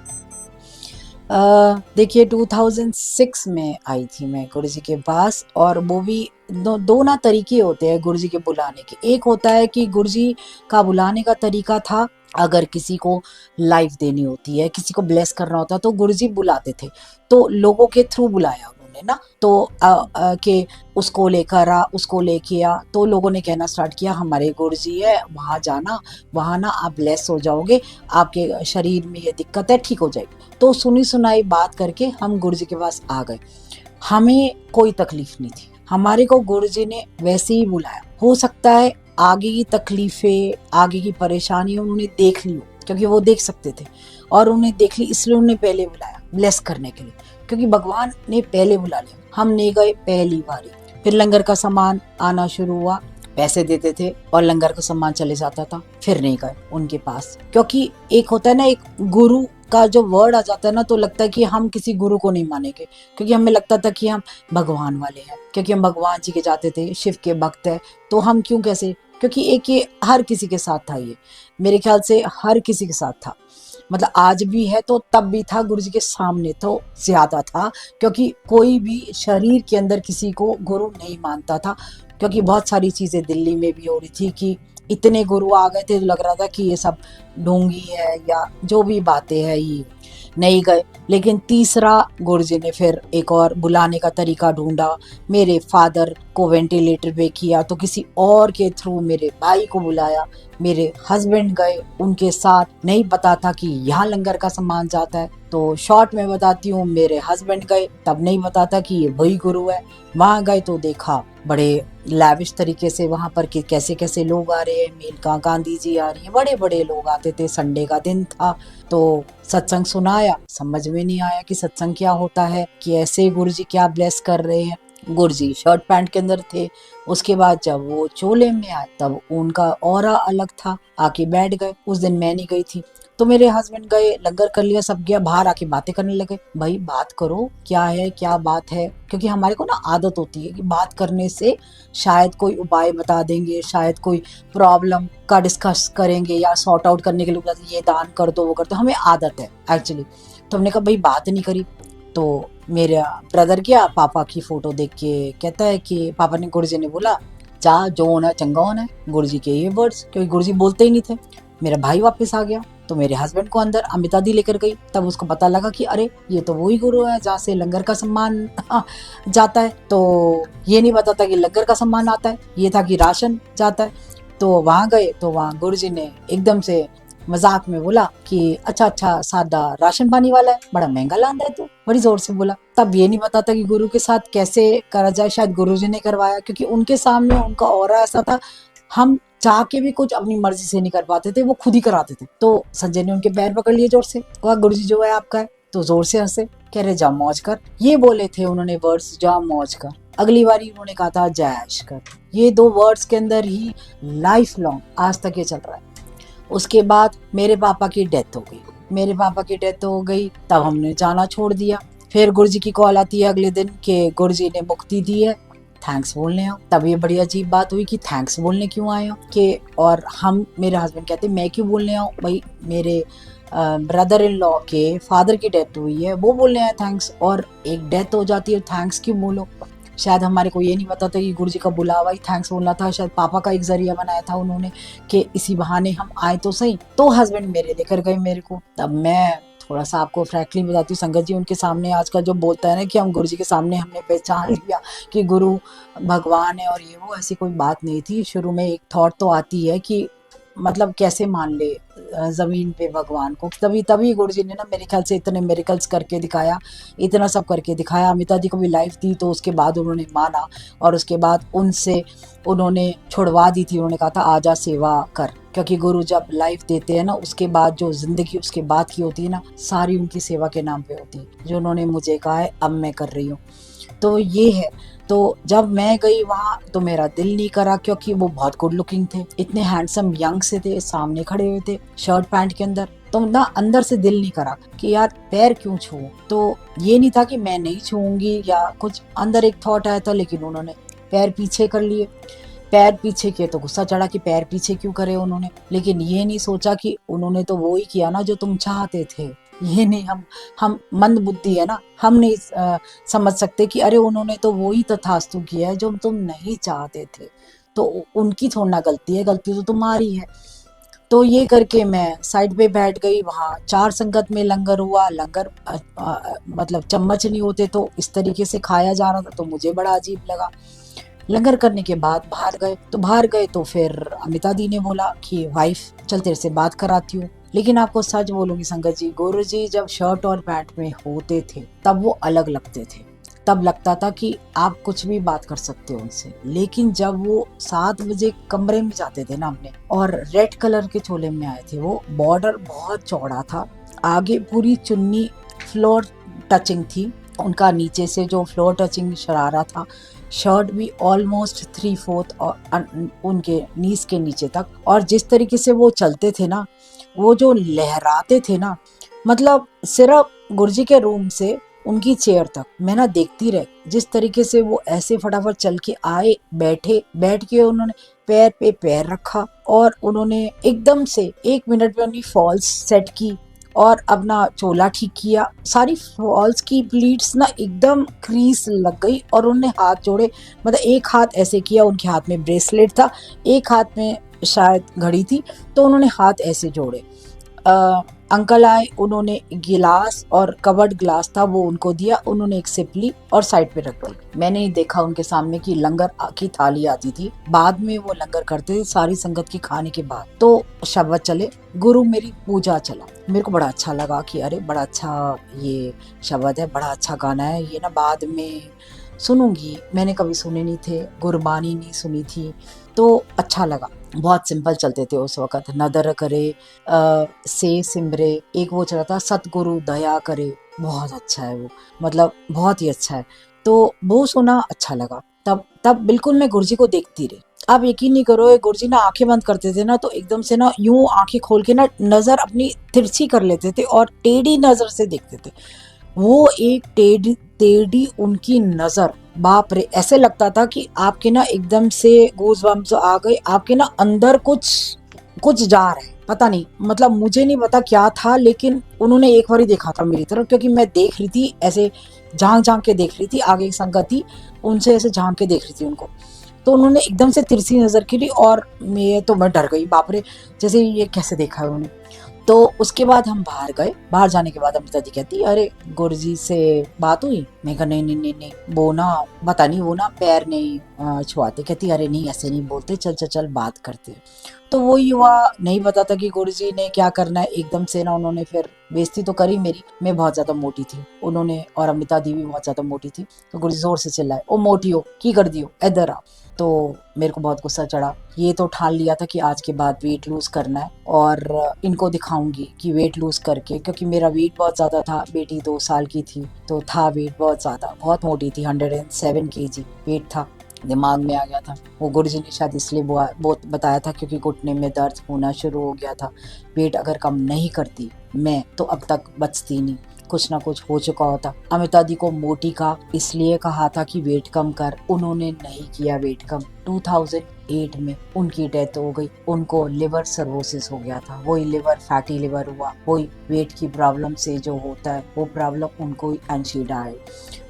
Speaker 2: देखिए 2006 में आई थी मैं गुरुजी के पास, और वो भी दो ना तरीके होते हैं गुरुजी के बुलाने के। एक होता है कि गुरुजी का बुलाने का तरीका था, अगर किसी को लाइफ देनी होती है, किसी को ब्लेस करना होता है तो गुरुजी बुलाते थे, तो लोगों के थ्रू बुलाया उन्होंने ना, तो कि उसको लेकर आ, उसको लेके आ, तो लोगों ने कहना स्टार्ट किया हमारे गुरुजी है, वहाँ जाना, वहाँ ना आप ब्लेस हो जाओगे, आपके शरीर में ये दिक्कत है, ठीक हो जाएगी। तो सुनी सुनाई बात करके हम गुरुजी के पास आ गए। हमें कोई तकलीफ नहीं थी, हमारे को गुरुजी ने वैसे ही बुलाया। हो सकता है आगे की तकलीफें, आगे की परेशानी उन्होंने देख ली हो, क्योंकि वो देख सकते थे, और उन्हें देख ली इसलिए उन्होंने पहले बुलाया ब्लेस करने के लिए, क्योंकि भगवान ने पहले बुला लिया। हम नहीं गए पहली बारी। फिर लंगर का सामान आना शुरू हुआ, पैसे देते थे और लंगर का सामान चले जाता था, फिर नहीं गए उनके पास। क्योंकि एक होता है ना, एक गुरु का जो वर्ड आ जाता है ना, तो लगता है कि हम किसी गुरु को नहीं मानेंगे, क्योंकि हमें लगता था कि हम भगवान वाले हैं, क्योंकि हम भगवान जी के जाते थे, शिव के भक्त है, तो हम क्यों कैसे, क्योंकि एक ये हर किसी के साथ था, ये मेरे ख्याल से हर किसी के साथ था। मतलब आज भी है तो तब भी था, गुरु जी के सामने तो ज्यादा था, क्योंकि कोई भी शरीर के अंदर किसी को गुरु नहीं मानता था। क्योंकि बहुत सारी चीजें दिल्ली में भी हो रही थी कि इतने गुरु आ गए थे, लग रहा था कि ये सब ढोंगी है या जो भी बातें हैं, ये नहीं गए। लेकिन तीसरा गुरुजी ने फिर एक और बुलाने का तरीका ढूंढा। मेरे फादर को वेंटिलेटर पे किया तो किसी और के थ्रू मेरे भाई को बुलाया, मेरे हस्बैंड गए, उनके साथ नहीं पता था कि यहाँ लंगर का सामान जाता है, तो शॉर्ट में बताती हूँ, मेरे हस्बैंड गए तब नहीं पता था कि ये वही गुरु है। वहां गए तो देखा बड़े लैविश तरीके से वहां पर कि कैसे कैसे लोग आ रहे हैं, मेनका गांधी जी आ रही है, बड़े बड़े लोग आते थे। संडे का दिन था तो सत्संग सुनाया, समझ में नहीं आया कि सत्संग क्या होता है, कि ऐसे गुरुजी क्या ब्लेस कर रहे हैं। गुरुजी शर्ट पैंट के अंदर थे। उसके बाद जब वो चोले में आए तब उनका ऑरा अलग था, आके बैठ गए। उस दिन मैं नहीं गई थी, तो मेरे हस्बैंड गए, लंगर कर लिया, सब गया, बाहर आके बातें करने लगे। भाई बात करो, क्या है, क्या बात है, क्योंकि हमारे को ना आदत होती है कि बात करने से शायद कोई उपाय बता देंगे, शायद कोई प्रॉब्लम का डिस्कस करेंगे या सॉर्ट आउट करने के लिए ये दान कर दो, वो कर दो, हमें आदत है एक्चुअली। तो हमने कहा भाई बात नहीं करी। तो मेरा ब्रदर गया, पापा की फोटो देख के कहता है कि पापा ने, गुरुजी ने बोला जा जो होना चंगा होना है, गुरुजी के ये वर्ड्स, क्योंकि गुरुजी बोलते ही नहीं थे। मेरा भाई वापस आ गया तो मेरे हस्बैंड को अंदर अमिता दी लेकर गई, तब उसको पता लगा कि अरे ये तो वही गुरु है जहाँ से लंगर का सम्मान जाता है। तो ये नहीं पता था कि लंगर का सम्मान आता है, ये था कि राशन जाता है। तो वहां गए तो वहां गुरुजी ने एकदम से मजाक में बोला कि अच्छा सादा राशन पानी वाला है, बड़ा महंगा लांदा है तू, बड़ी जोर से बोला। तब ये नहीं पता था कि गुरु के साथ कैसे करा जाए, शायद गुरुजी ने करवाया, क्योंकि उनके सामने उनका ऑरा ऐसा था, हम चाह के भी कुछ अपनी मर्जी से नहीं कर पाते थे, वो खुद ही कराते थे। तो संजय ने उनके पैर पकड़ लिए जोर से, कहा गुरुजी जो है आपका है। तो जोर से हंसे, कह रहे जा मौज कर, ये बोले थे उन्होंने वर्ड्स, जा मौज कर। अगली बारी उन्होंने कहा था जैश कर। ये दो वर्ड्स के अंदर ही लाइफ लॉन्ग आज तक ये चल रहा है। उसके बाद मेरे पापा की डेथ हो गई, तब हमने जाना छोड़ दिया। फिर गुरुजी की कॉल आती है अगले दिन कि गुरुजी ने मुक्ति दी है, थैंक्स बोलने आओ। तब ये बड़ी अजीब बात हुई कि थैंक्स बोलने क्यों आए हो कि, और हम, मेरे हस्बैंड कहते मैं क्यों बोलने आऊँ भाई, मेरे ब्रदर इन लॉ के फादर की डेथ हुई है, वो बोलने आए थैंक्स, और एक डेथ हो जाती है थैंक्स क्यों बोलो। शायद हमारे को ये नहीं पता था कि गुरुजी का बुलावा ही थैंक्स बोलना था, शायद पापा का एक जरिया बनाया था उन्होंने कि इसी बहाने हम आए तो सही। तो हस्बैंड मेरे लेकर गए मेरे को। तब मैं थोड़ा सा आपको फ्रैंकली बताती हूँ संगत जी, उनके सामने आजकल जो बोलता है ना कि हम गुरुजी के सामने हमने पहचान लिया कि गुरु भगवान है और ये वो, ऐसी कोई बात नहीं थी। शुरू में एक थॉट तो आती है कि मतलब कैसे मान ले जमीन पे भगवान को। तभी तभी गुरुजी ने ना मेरे ख्याल से इतने मिरेकल्स करके दिखाया, इतना सब करके दिखाया। अमिता जी को भी लाइफ दी तो उसके बाद उन्होंने माना, और उसके बाद उनसे उन्होंने छुड़वा दी थी। उन्होंने कहा था आजा सेवा कर, क्योंकि गुरु जब लाइफ देते हैं ना उसके बाद जो जिंदगी उसके बाद की होती है ना, सारी उनकी सेवा के नाम पे होती है। जो उन्होंने मुझे कहा है अब मैं कर रही हूँ। तो ये है। तो जब मैं गई वहाँ तो मेरा दिल नहीं करा, क्योंकि वो बहुत गुड लुकिंग थे, इतने हैंडसम यंग से थे, सामने खड़े हुए थे शर्ट पैंट के अंदर। तो ना अंदर से दिल नहीं करा कि यार पैर क्यों छूऊं। तो ये नहीं था कि मैं नहीं छूऊंगी या कुछ, अंदर एक थॉट आया था, लेकिन उन्होंने पैर पीछे कर लिए। पैर पीछे किए तो गुस्सा चढ़ा कि पैर पीछे क्यों करे उन्होंने, लेकिन ये नहीं सोचा कि उन्होंने तो वो ही किया ना जो तुम चाहते थे। ये नहीं, हम मंद बुद्धि है ना, हम नहीं समझ सकते कि अरे उन्होंने तो वो ही तथास्तु किया है जो तुम नहीं चाहते थे। तो उनकी थोड़ी ना गलती है, गलती तो तुम्हारी है। तो ये करके मैं साइड पे बैठ गई। वहाँ 4 संगत में लंगर हुआ। लंगर मतलब चम्मच नहीं होते तो इस तरीके से खाया जा रहा था, तो मुझे बड़ा अजीब लगा। लंगर करने के बाद बाहर गए तो फिर अमिता दी ने बोला कि वाइफ चल तेरे से बात कराती हूँ। लेकिन आपको सच बोलूंगी संगत जी, गुरु जी जब शर्ट और पैंट में होते थे तब वो अलग लगते थे। तब लगता था कि आप कुछ भी बात कर सकते हो उनसे। लेकिन जब वो 7 बजे कमरे में जाते थे ना अपने, और रेड कलर के चोले में आए थे, वो बॉर्डर बहुत चौड़ा था, आगे पूरी चुन्नी फ्लोर टचिंग थी उनका, नीचे से जो फ्लोर टचिंग शरारा था, शर्ट भी ऑलमोस्ट 3/4 और उनके नीज के नीचे तक। और जिस तरीके से वो चलते थे ना, वो जो लहराते थे ना, मतलब सिर्फ गुरुजी के रूम से उनकी चेयर तक मैं ना देखती रह, जिस तरीके से वो ऐसे फटाफट चल के आए, बैठ के उन्होंने पैर पे पैर रखा, और उन्होंने एकदम से 1 मिनट में उनकी फॉल्स सेट की और अपना चोला ठीक किया। सारी फॉल्स की प्लीट्स ना एकदम क्रीज लग गई, और उन्होंने हाथ जोड़े, मतलब एक हाथ ऐसे किया, उनके हाथ में ब्रेसलेट था, एक हाथ में शायद घड़ी थी, तो उन्होंने हाथ ऐसे जोड़े। अंकल आए, उन्होंने गिलास और कवर्ड ग्लास था वो उनको दिया, उन्होंने एक सिप ली और साइड पे रख दी। मैंने ही देखा उनके सामने कि लंगर की थाली आती थी, बाद में वो लंगर करते थे सारी संगत के खाने के बाद। तो शब्द चले, गुरु मेरी पूजा चला। मेरे को बड़ा अच्छा लगा कि अरे बड़ा अच्छा ये शब्द है, बड़ा अच्छा गाना है, ये ना बाद में सुनूंगी, मैंने कभी सुने नहीं थे, गुरबानी नहीं सुनी थी, तो अच्छा लगा। बहुत सिंपल चलते थे उस वक्त, नदर करे से सिमरे, एक वो चला था सतगुरु दया करे, बहुत अच्छा है वो, मतलब बहुत ही अच्छा है। तो वो सुना, अच्छा लगा। तब बिल्कुल मैं गुरुजी को देखती रही। आप यकीन नहीं करो, गुरुजी ना आंखें बंद करते थे ना, तो एकदम से ना यूं आंखें खोल के ना नजर अपनी तिरछी कर लेते थे और टेढ़ी नजर से देखते थे। वो एक टेढ़ी उनकी नजर, बाप रे, ऐसे लगता था कि आपके ना एकदम से गूज़बम्प्स आ गए, आपके ना अंदर कुछ जा रहा है, पता नहीं, मतलब मुझे नहीं पता क्या था, लेकिन उन्होंने एक बार ही देखा था मेरी तरफ, क्योंकि मैं देख रही थी ऐसे झांक के देख रही थी, आगे एक संगत थी उनसे ऐसे झांक के देख रही थी उनको। तो उन्होंने एकदम से तिरछी नजर की और मैं डर गई, बाप रे, जैसे ये कैसे देखा है उन्होंने। तो उसके बाद हम बाहर गए। बाहर जाने के बाद अमृता जी कहती अरे गुरुजी से बात हुई? मैं कहा नहीं, वो ना पता नहीं, वो ना पैर नहीं छुआते। कहती अरे नहीं ऐसे नहीं बोलते, चल बात करते। तो वो युवा नहीं पता था कि गुरुजी ने क्या करना है। एकदम से ना उन्होंने फिर बेइज्जती तो करी मेरी, मैं बहुत ज्यादा मोटी थी, उन्होंने और अमृता दी भी बहुत ज्यादा मोटी थी। तो गुरुजी जोर से चिल्लाए, ओ मोटी हो की कर दियो, इधर आ। तो मेरे को बहुत गुस्सा चढ़ा। ये तो ठान लिया था कि आज के बाद वेट लूज करना है और इनको दिखाऊंगी कि वेट लूज करके, क्योंकि मेरा वेट बहुत ज्यादा था, बेटी 2 साल की थी तो था वेट बहुत ज्यादा, बहुत मोटी थी, 107 kg वेट था, दिमाग में आ गया था। वो गुरुजी ने शायद इसलिए बहुत बताया था क्योंकि घुटने में दर्द होना शुरू हो गया था। वेट अगर कम नहीं करती मैं तो अब तक बचती नहीं। कुछ ना कुछ हो चुका होता। अमिता दी को मोटी का इसलिए कहा था कि वेट कम कर, उन्होंने नहीं किया वेट कम। 2008 में उनकी डेथ हो गई। उनको लिवर सर्रोसिस हो गया था, वही लिवर फैटी लिवर हुआ, वही वेट की प्रॉब्लम से जो होता है वो प्रॉब्लम उनको एंशीडा है।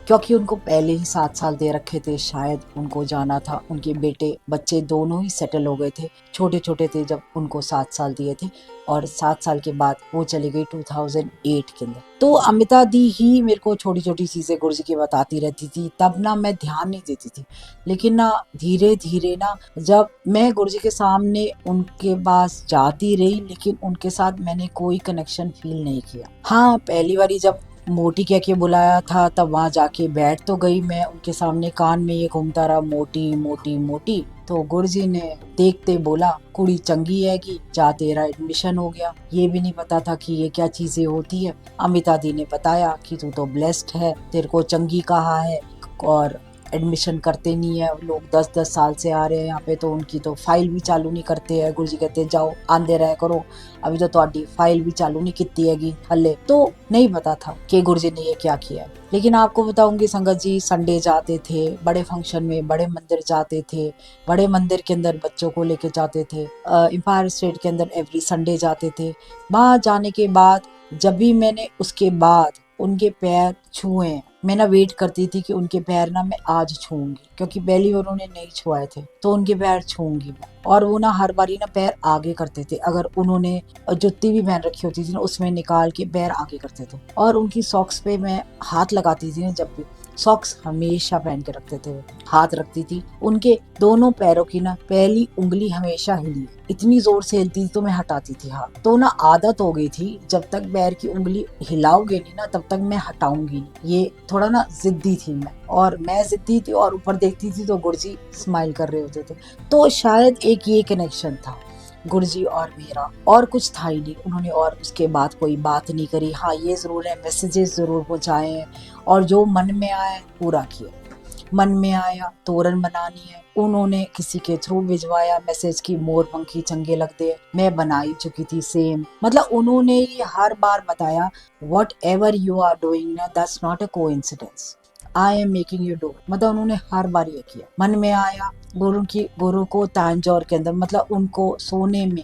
Speaker 2: क्योंकि उनको पहले ही 7 साल दे रखे थे, शायद उनको जाना था। उनके बेटे बच्चे दोनों ही सेटल हो गए थे, छोटे छोटे थे जब उनको 7 साल दिए थे, और 7 साल के बाद वो चली गई 2008 के अंदर। तो अमिता दी ही मेरे को छोटी छोटी चीजें गुरुजी की बताती रहती थी, तब ना मैं ध्यान नहीं देती थी। लेकिन ना धीरे धीरे ना जब मैं गुरुजी के सामने उनके पास जाती रही, लेकिन उनके साथ मैंने कोई कनेक्शन फील नहीं किया। हाँ, पहली बारी जब मोटी कह के बुलाया था तब वहां जाके बैठ तो गई मैं उनके सामने, कान में ये घूमता रहा मोटी मोटी मोटी। तो गुरुजी ने देखते बोला कुड़ी चंगी है कि जा तेरा एडमिशन हो गया। ये भी नहीं पता था कि ये क्या चीजें होती है। अमिता दी ने बताया कि तू तो ब्लेस्ड है, तेरे को चंगी कहा है, और एडमिशन करते नहीं है लोग, 10-10 साल से आ रहे हैं यहाँ पे, तो उनकी तो फाइल भी चालू नहीं करते हैं। गुरुजी कहते जाओ आंदे रहे करो, अभी तो तुम्हारी फाइल भी चालू नहीं की हैगी हल्ले। तो नहीं पता था कि गुरुजी ने ये क्या किया है। लेकिन आपको बताऊंगी संगत जी, संडे जाते थे बड़े फंक्शन में, बड़े मंदिर जाते थे, बड़े मंदिर के अंदर बच्चों को लेके जाते थे, एम्पायर स्टेट के अंदर एवरी संडे जाते थे। वहां जाने के बाद जब भी मैंने उसके बाद उनके पैर छुए, मैं ना वेट करती थी कि उनके पैर ना मैं आज छूंगी, क्योंकि पहली बार उन्होंने नहीं छुआए थे, तो उनके पैर छूंगी मैं। और वो ना हर बारी ना पैर आगे करते थे, अगर उन्होंने जुत्ती भी पहन रखी होती थी ना उसमें निकाल के पैर आगे करते थे। और उनकी सॉक्स पे मैं हाथ लगाती थी ना, जब भी सॉक्स हमेशा पहन के रखते थे, हाथ रखती थी। उनके दोनों पैरों की ना पहली उंगली हमेशा हिली, इतनी जोर से हिलती थी तो मैं हटाती थी हाथ। तो ना आदत हो गई थी, जब तक पैर की उंगली हिलाओगे नहीं ना तब तक मैं हटाऊंगी नहीं। ये थोड़ा ना जिद्दी थी मैं, और मैं जिद्दी थी, और ऊपर देखती थी तो गुरुजी स्माइल कर रहे होते थे। तो शायद एक ये कनेक्शन था गुरुजी और मेरा, और कुछ था ही नहीं। उन्होंने और उसके बाद कोई बात नहीं करी। हाँ, ये जरूर है मैसेजेस जरूर पहुंचाए हैं, और जो मन में आया पूरा किया। मन में आया तोरण बनानी है, उन्होंने किसी के थ्रू भिजवाया मैसेज की मोर पंखी चंगे लगते हैं, मैं बनाई चुकी थी सेम। मतलब उन्होंने ये हर बार बताया whatever you are doing ना that's not a coincidence, I am making you do. मतलब उन्होंने हर बार ये किया। मन में आया गुरु को तांजौर के अंदर, मतलब उनको सोने में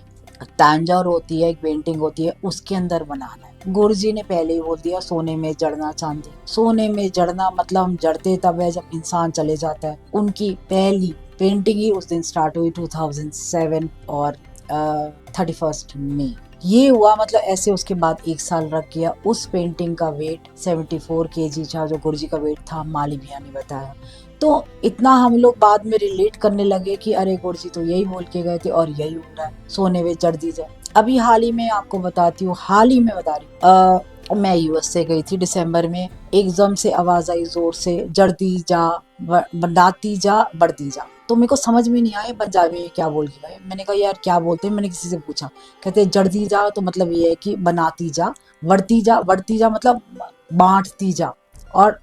Speaker 2: तांजौर होती है, एक पेंटिंग होती है, उसके अंदर बनाना है। गुरुजी ने पहले ही बोल दिया सोने में जड़ना चांदी। सोने में जड़ना मतलब हम जड़ते तब है जब इंसान चले जाता है। उनकी पहली पेंटिंग ही उस दिन स्टार्ट हुई 2007 और 31 मई ये हुआ। मतलब ऐसे उसके बाद 1 साल रख गया। उस पेंटिंग का वेट 74 kg था, जो गुरुजी का वेट था, माली भैया ने बताया। तो इतना हम लोग बाद में रिलेट करने लगे कि अरे गुरुजी तो यही बोल के गए थे और यही हो रहा है, सोने में जड़ दी जाए। अभी हाल ही में आपको बताती हूँ, हाल ही में बता रही मैं यूएस से गई थी दिसंबर में। एकदम से आवाज आई जोर से, जड़ती जा बढ़ाती जा बढ़ती जा। तो मेरे को समझ में नहीं आया पंजाबी में क्या बोल के गए। मैंने कहा यार क्या बोलते हैं, मैंने किसी से पूछा, कहते जड़ती जा तो मतलब ये है कि बनाती जा, बढ़ती जा मतलब बांटती जा, और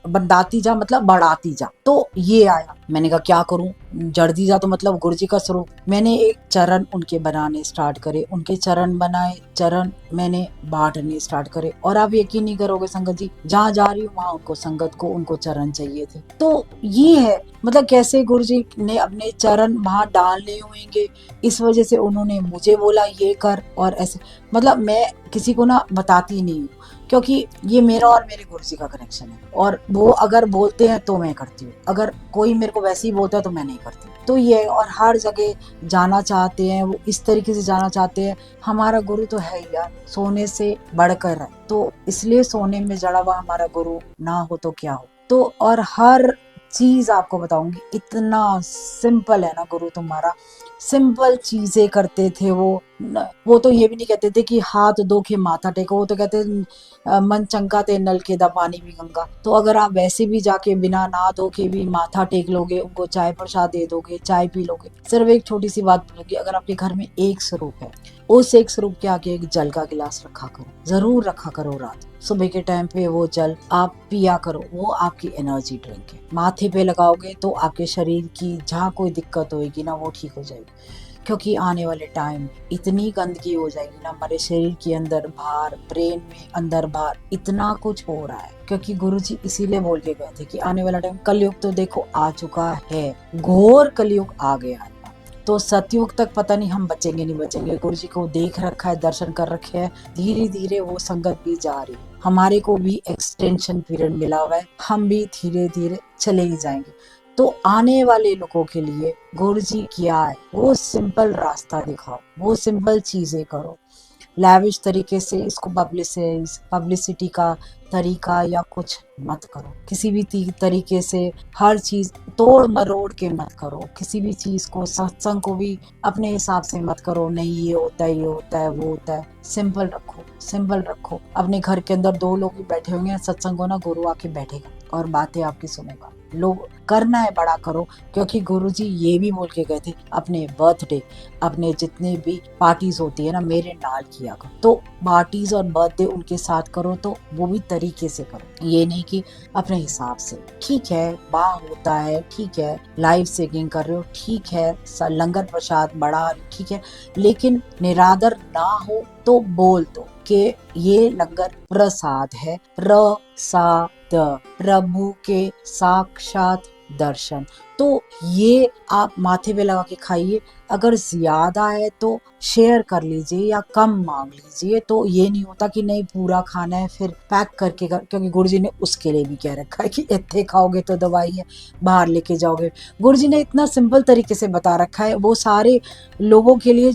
Speaker 2: बढ़ाती जा मतलब बढ़ाती जा। तो ये आया, मैंने कहा क्या करूं, जड़ती जा तो मतलब गुरुजी का स्वरूप। मैंने एक चरण उनके बनाने स्टार्ट करे, उनके चरण बनाए, चरण मैंने बांटने स्टार्ट करे। और आप यकीन नहीं करोगे संगत जी, जहाँ जा रही हूँ वहां उनको संगत को उनको चरण चाहिए थे। तो ये है मतलब कैसे गुरुजी ने अपने चरण वहां डालने होंगे, इस वजह से उन्होंने मुझे बोला ये कर। और ऐसे मतलब मैं किसी को ना बताती नहीं हूँ, क्योंकि ये मेरा और मेरे गुरुजी का कनेक्शन है, और वो अगर बोलते हैं तो मैं करती हूँ, अगर कोई मेरे को वैसे ही बोलता है तो मैं नहीं करती। तो ये और हर जगह जाना चाहते हैं, वो इस तरीके से जाना चाहते हैं। हमारा गुरु तो है ही यार, सोने से बढ़कर है, तो इसलिए सोने में जड़ा हुआ हमारा गुरु ना हो तो क्या हो। तो और हर चीज आपको बताऊंगी, इतना सिंपल है ना गुरु तुम्हारा, सिंपल चीजें करते थे वो तो ये भी नहीं कहते थे कि हाथ धो के माथा टेको, वो तो कहते मन चंगा ते नल के दा पानी भी गंगा। तो अगर आप वैसे भी जाके बिना नहा धो के भी माथा टेक लोगे, उनको चाय प्रसाद दे दोगे, चाय पी लोगे, सिर्फ एक छोटी सी बात बोलोगे, अगर आपके घर में एक स्वरूप है, उस एक स्वरूप के आगे एक जल का गिलास रखा करो, जरूर रखा करो। रात सुबह के टाइम पे वो जल आप पिया करो, वो आपकी एनर्जी ड्रिंक है। माथे पे लगाओगे तो आपके शरीर की जहाँ कोई दिक्कत होगी ना वो ठीक हो जाएगी। क्योंकि आने वाले टाइम इतनी गंदगी हो जाएगी ना, हमारे शरीर के अंदर बाहर, ब्रेन में अंदर बाहर इतना कुछ हो रहा है। क्योंकि गुरुजी इसीलिए बोल के गए थे कि आने वाला टाइम, कलयुग तो देखो आ चुका है, घोर कलयुग आ गया है, तो सतयुग तक पता नहीं हम बचेंगे नहीं बचेंगे। गुरुजी को देख रखा है, दर्शन कर रखे हैं, धीरे धीरे वो संगत भी जा रही है, हमारे को भी एक्सटेंशन पीरियड मिला हुआ है, हम भी धीरे धीरे चले ही जाएंगे। तो आने वाले लोगों के लिए गुरुजी क्या है, वो सिंपल रास्ता दिखाओ, वो सिंपल चीजें करो, लैविश तरीके से इसको पब्लिसिटी का तरीका या कुछ मत करो, किसी भी तरीके से हर चीज तोड़ मरोड़ के मत करो, किसी भी चीज को, सत्संग को भी अपने हिसाब से मत करो, नहीं ये होता है, ये होता है, वो होता है। सिंपल रखो, सिंपल रखो। अपने घर के अंदर 2 लोग भी बैठे होंगे, सत्संग हो ना, गुरु आके बैठेगा और बातें आपकी सुनेगा। लोग करना है बड़ा करो, क्योंकि गुरुजी ये भी बोल के गए थे, अपने बर्थडे, अपने जितने भी पार्टीज होती है ना, मेरे नाल किया करो। तो पार्टीज और बर्थडे उनके साथ करो, तो वो भी तरीके से करो, ये नहीं कि अपने हिसाब से। ठीक है, बाह होता है, ठीक है, लाइव सिंगिंग कर रहे हो, ठीक है, लंगर प्रसाद बड़ा, ठीक है, लेकिन निरादर ना हो तो बोल दो कि ये लंगर प्रसाद है, प्रसाद, प्रभु के साक्षात दर्शन। तो ये आप माथे पे लगा के खाइए। अगर ज्यादा है तो शेयर कर लीजिए या कम मांग लीजिए। तो ये नहीं होता कि नहीं पूरा खाना है फिर पैक करके क्योंकि गुरुजी ने उसके लिए भी कह रखा है कि इतने खाओगे तो दवाई है, बाहर लेके जाओगे। गुरुजी ने इतना सिंपल तरीके से बता रखा है वो सारे लोगों के लिए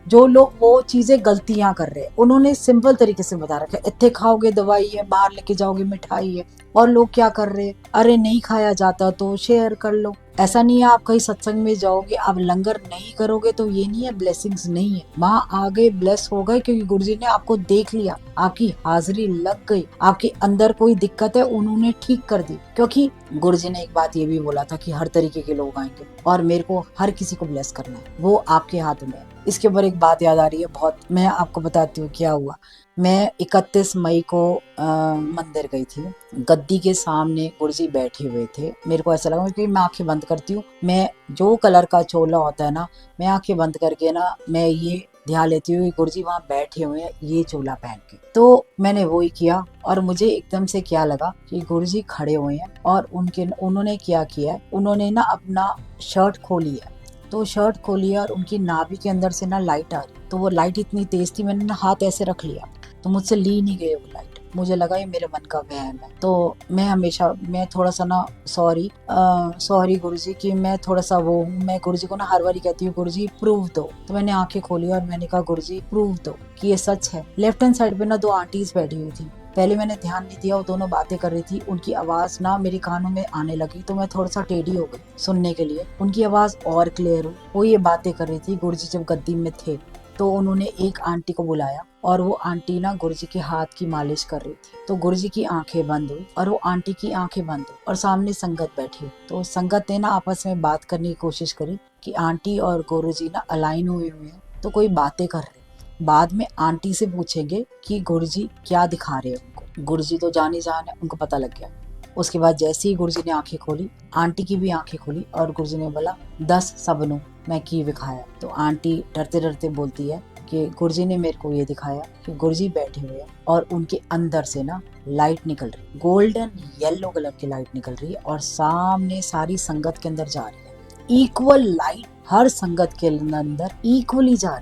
Speaker 2: जो लोग वो चीजें गलतियां कर रहे हैं, उन्होंने सिंपल तरीके से बता रखा है, इतने खाओगे दवाई है, बाहर लेके जाओगे मिठाई है। और लोग क्या कर रहे हैं, अरे नहीं खाया जाता तो शेयर कर लो। ऐसा नहीं है आप कहीं सत्संग में जाओगे, आप लंगर नहीं करोगे तो ये नहीं है ब्लेसिंग्स नहीं है, वहां आगे ब्लेस हो गए, क्योंकि गुरुजी ने आपको देख लिया, आपकी हाजिरी लग गई, आपके अंदर कोई दिक्कत है उन्होंने ठीक कर दी। क्योंकि गुरुजी ने एक बात ये भी बोला था कि हर तरीके के लोग आएंगे और मेरे को हर किसी को ब्लेस करना है, वो आपके हाथ में है। इसके ऊपर एक बात याद आ रही है बहुत, मैं आपको बताती हूँ क्या हुआ। मैं 31 मई को मंदिर गई थी, गद्दी के सामने गुरुजी बैठे हुए थे। मेरे को ऐसा लगा कि मैं आंखें बंद करती हूँ, मैं जो कलर का चोला होता है ना, मैं आंखें बंद करके ना मैं ये ध्यान लेती हूँ गुरुजी वहां बैठे हुए हैं ये चोला पहन के। तो मैंने वो ही किया और मुझे एकदम से क्या लगा कि गुरुजी खड़े हुए हैं और उन्होंने क्या किया है, उन्होंने ना अपना शर्ट खोली है। तो शर्ट खोली और उनकी नाभि के अंदर से ना लाइट आ रही, तो वो लाइट इतनी तेज थी, मैंने ना हाथ ऐसे रख लिया तो मुझसे ली नहीं गई वो लाइट। मुझे लगा ये मेरे मन का वहम है। तो मैं थोड़ा सा ना सॉरी गुरुजी कि मैं थोड़ा सा वो हूँ। मैं गुरुजी को ना हर बार कहती हूँ गुरुजी प्रूफ दो। तो मैंने आंखें खोली और मैंने कहा गुरुजी प्रूफ दो कि ये सच है। लेफ्ट हैंड साइड पे ना 2 आंटीज बैठी हुई थी। पहले मैंने ध्यान नहीं दिया, वो दोनों बातें कर रही थी, उनकी आवाज ना मेरे कानों में आने लगी तो मैं थोड़ा सा टेढ़ी हो गई सुनने के लिए। उनकी आवाज और क्लियर हुई, वो ये बातें कर रही थी। गुरुजी जब गद्दी में थे तो उन्होंने एक आंटी को बुलाया और वो आंटी ना गुरुजी के हाथ की मालिश कर रही थी। तो गुरुजी की आंखें बंद हुई और वो आंटी की आंखें बंद हुई और सामने संगत बैठी। तो संगत ने ना आपस में बात करने की कोशिश करी कि आंटी और गुरुजी ना अलाइन हुए हैं तो कोई बातें कर रहे। बाद में आंटी से पूछेंगे कि गुरुजी क्या दिखा रहे हैं उनको। गुरुजी तो जान ही जान है, उनको पता लग गया। उसके बाद जैसे ही गुरुजी ने आंखें खोली, आंटी की भी आंखें खोली और गुरुजी ने बोला 10 सबनों मैं की दिखाया। तो आंटी डरते डरते बोलती है कि गुरुजी ने मेरे को ये दिखाया कि गुरुजी बैठे हुए हैं और उनके अंदर से ना लाइट निकल रही, गोल्डन येलो कलर की लाइट निकल रही है और सामने सारी संगत के अंदर जा रही है। इक्वल लाइट हर संगत के अंदर इक्वली जा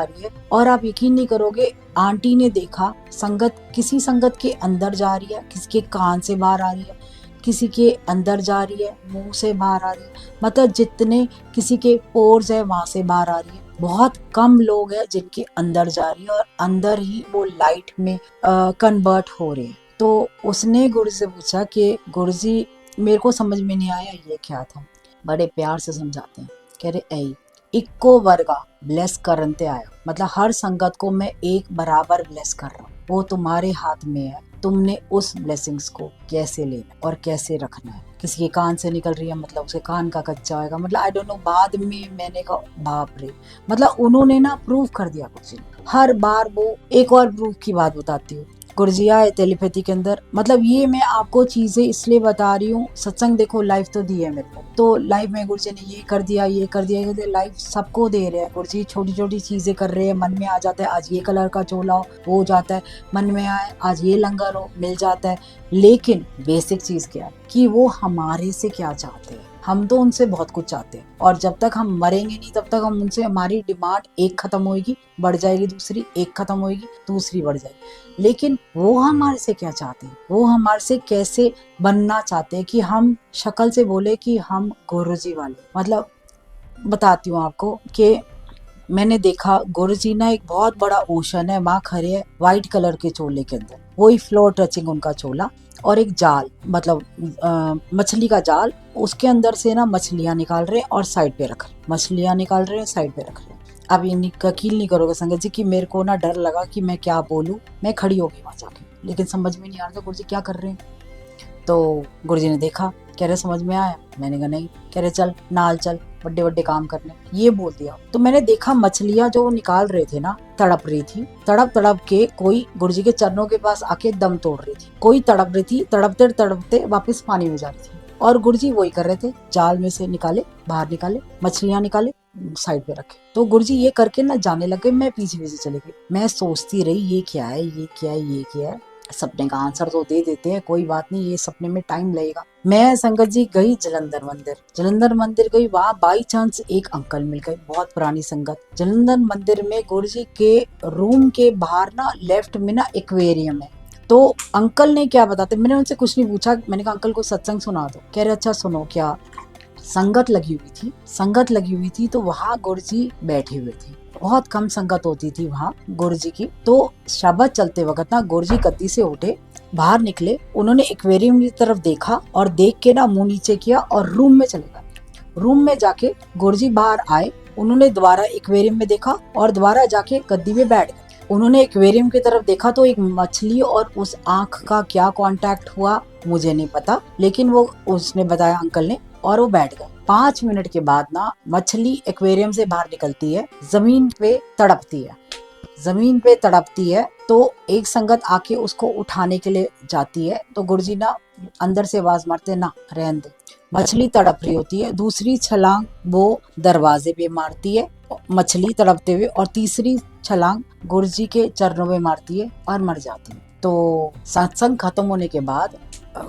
Speaker 2: रही है। और आप यकीन नहीं करोगे, आंटी ने देखा किसी संगत के अंदर जा रही है, किसी के कान से बाहर आ रही है, किसी के अंदर जा रही है, मुंह से बाहर आ रही है, मतलब जितने किसी के पोर्स है वहां से बाहर आ रही है। बहुत कम लोग हैं जिनके अंदर जा रही है और अंदर ही वो लाइट में कन्वर्ट हो रहे हैं। तो उसने गुरु से पूछा कि गुरुजी मेरे को समझ में नहीं आया ये क्या था। बड़े प्यार से समझाते हैं, कह रहे ऐ इक्को वर्गा ब्लेस करते आया, मतलब हर संगत को मैं एक बराबर ब्लेस कर रहा हूँ, वो तुम्हारे हाथ में है, तुमने उस ब्लेसिंग्स को कैसे लेना और कैसे रखना है। किसी के कान से निकल रही है मतलब उसके कान का कच्चा होगा, मतलब आई डोंट नो। बाद में मैंने कहा बाप रे, मतलब उन्होंने ना प्रूफ कर दिया कुछ। हर बार वो एक और प्रूफ की बात बताती हूँ। गुरुजी आए टेलीपैथी के अंदर। मतलब ये मैं आपको चीजें इसलिए बता रही हूँ, सत्संग देखो लाइफ तो दी है मेरे को, तो लाइफ में गुरुजी ने ये कर दिया, ये कर दिया, ये कर दिया, लाइफ सबको दे रहे हैं गुरुजी। छोटी छोटी चीजें कर रहे हैं, मन में आ जाता है आज ये कलर का चोला हो, वो हो जाता है, मन में आए आज ये लंगर हो, मिल जाता है। लेकिन बेसिक चीज क्या है कि वो हमारे से क्या चाहते हैं। हम तो उनसे बहुत कुछ चाहते हैं, और जब तक हम मरेंगे नहीं तब तक हम उनसे, हमारी डिमांड एक खत्म होगी, बढ़ जाएगी दूसरी, एक खत्म होगी दूसरी बढ़ जाएगी। लेकिन वो हमारे से क्या चाहते हैं, वो हमारे से कैसे बनना चाहते हैं कि हम शक्ल से बोले कि हम गुरुजी वाले। मतलब बताती हूँ आपको कि मैंने देखा गुरुजी ना एक बहुत बड़ा ओशन है, वहाँ खड़े है व्हाइट कलर के चोले के अंदर, वही फ्लोर टचिंग उनका चोला, और एक जाल, मतलब मछली का जाल, उसके अंदर से ना मछलियां निकाल रहे हैं और साइड पे रख रहे, मछलियां निकाल रहे हैं साइड पे रख रहे हैं। अब ये यकीन नहीं करोगे संगत जी कि मेरे को ना डर लगा कि मैं क्या बोलूं, मैं खड़ी हो गई वहां जाके, लेकिन समझ में नहीं आ रहा था गुरुजी क्या कर रहे हैं। तो गुरुजी ने देखा, कह रहे समझ में आया, मैंने कहा नहीं, कह रहे चल नाल चल बड़े बड़े काम करने, ये बोल दिया। तो मैंने देखा मछलियां जो निकाल रहे थे ना, तड़प रही थी, तड़प तड़प के कोई गुरुजी के चरणों के पास आके दम तोड़ रही थी, कोई तड़प रही थी, तड़पते तड़पते वापस पानी में जा रही थी, और गुरुजी वही कर रहे थे, जाल में से निकाले, बाहर निकाले, मछलियां निकाले, साइड पे रखे। तो गुरुजी ये करके ना जाने लगे, मैं पीछे पीछे चली गई, मैं सोचती रही ये क्या है, ये क्या है, ये क्या है। सपने का आंसर तो दे देते हैं, कोई बात नहीं, ये सपने में टाइम लगेगा। मैं संगत जी गई जलंधर मंदिर, जलंधर मंदिर गई, वहाँ बाई चांस एक अंकल मिल गए, बहुत पुरानी संगत। जलंधर मंदिर में गुरुजी के रूम के बाहर ना लेफ्ट में ना एक्वेरियम है। तो अंकल ने क्या बताते, मैंने उनसे कुछ नहीं पूछा, मैंने कहा अंकल को सत्संग सुना दो। कह रहे अच्छा सुनो। क्या संगत लगी हुई थी, संगत लगी हुई थी, तो वहाँ गुरुजी बैठे हुए थे, बहुत कम संगत होती थी वहाँ गुरुजी की। तो शब्द चलते वक्त ना गुरुजी गद्दी से उठे, बाहर निकले, उन्होंने एक्वेरियम की तरफ देखा और देख के ना मुंह नीचे किया और रूम में चले गए। रूम में जाके गुरुजी बाहर आए, उन्होंने दोबारा एक्वेरियम में देखा और दोबारा जाके गद्दी में बैठ गए। उन्होंने एक्वेरियम की तरफ देखा तो एक मछली और उस आंख का क्या कांटेक्ट हुआ मुझे नहीं पता, लेकिन वो उसने बताया अंकल ने, और वो बैठ गए। 5 मिनट के बाद ना मछली एक्वेरियम से बाहर निकलती है, जमीन पे तड़पती है, जमीन पे तड़पती है। तो एक संगत आके उसको उठाने के लिए जाती है, तो गुरुजी ना अंदर से आवाज मारते ना रहने दे, मछली तड़प रही होती है। दूसरी छलांग वो दरवाजे पे मारती है मछली तड़पते हुए, और तीसरी छलांग गुरुजी के चरणों में मारती है और मर जाती है। तो सत्संग खत्म होने के बाद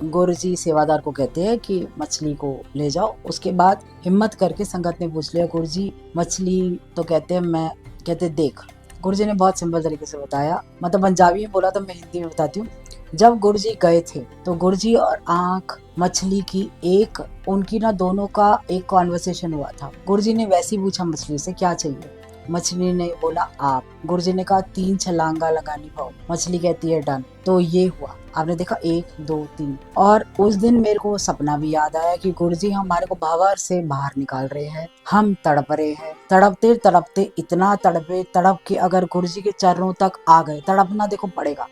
Speaker 2: गुरुजी सेवादार को कहते हैं कि मछली को ले जाओ। उसके बाद हिम्मत करके संगत ने पूछ लिया गुरुजी मछली, तो कहते हैं मैं, कहते देख। गुरुजी ने बहुत सिंपल तरीके से बताया, मतलब पंजाबी में बोला तो मैं हिंदी में बताती हूँ। जब गुरुजी गए थे तो गुरुजी और आंख मछली की एक, उनकी ना दोनों का एक कॉन्वर्सेशन हुआ था। गुरुजी ने वैसे ही पूछा मछली से क्या चाहिए, मछली ने बोला आप। गुरुजी ने कहा 3 छलांगा लगानी पाओ, मछली कहती है डन। तो ये हुआ, आपने देखा 1 2 3। और उस दिन मेरे को सपना भी याद आया कि गुरुजी हमारे को भंवर से बाहर निकाल रहे हैं, हम तड़प रहे हैं, तड़पते तड़पते इतना तड़पे, तड़प के अगर गुरुजी के चरणों तक आ गए, तड़पना देखो पड़ेगा,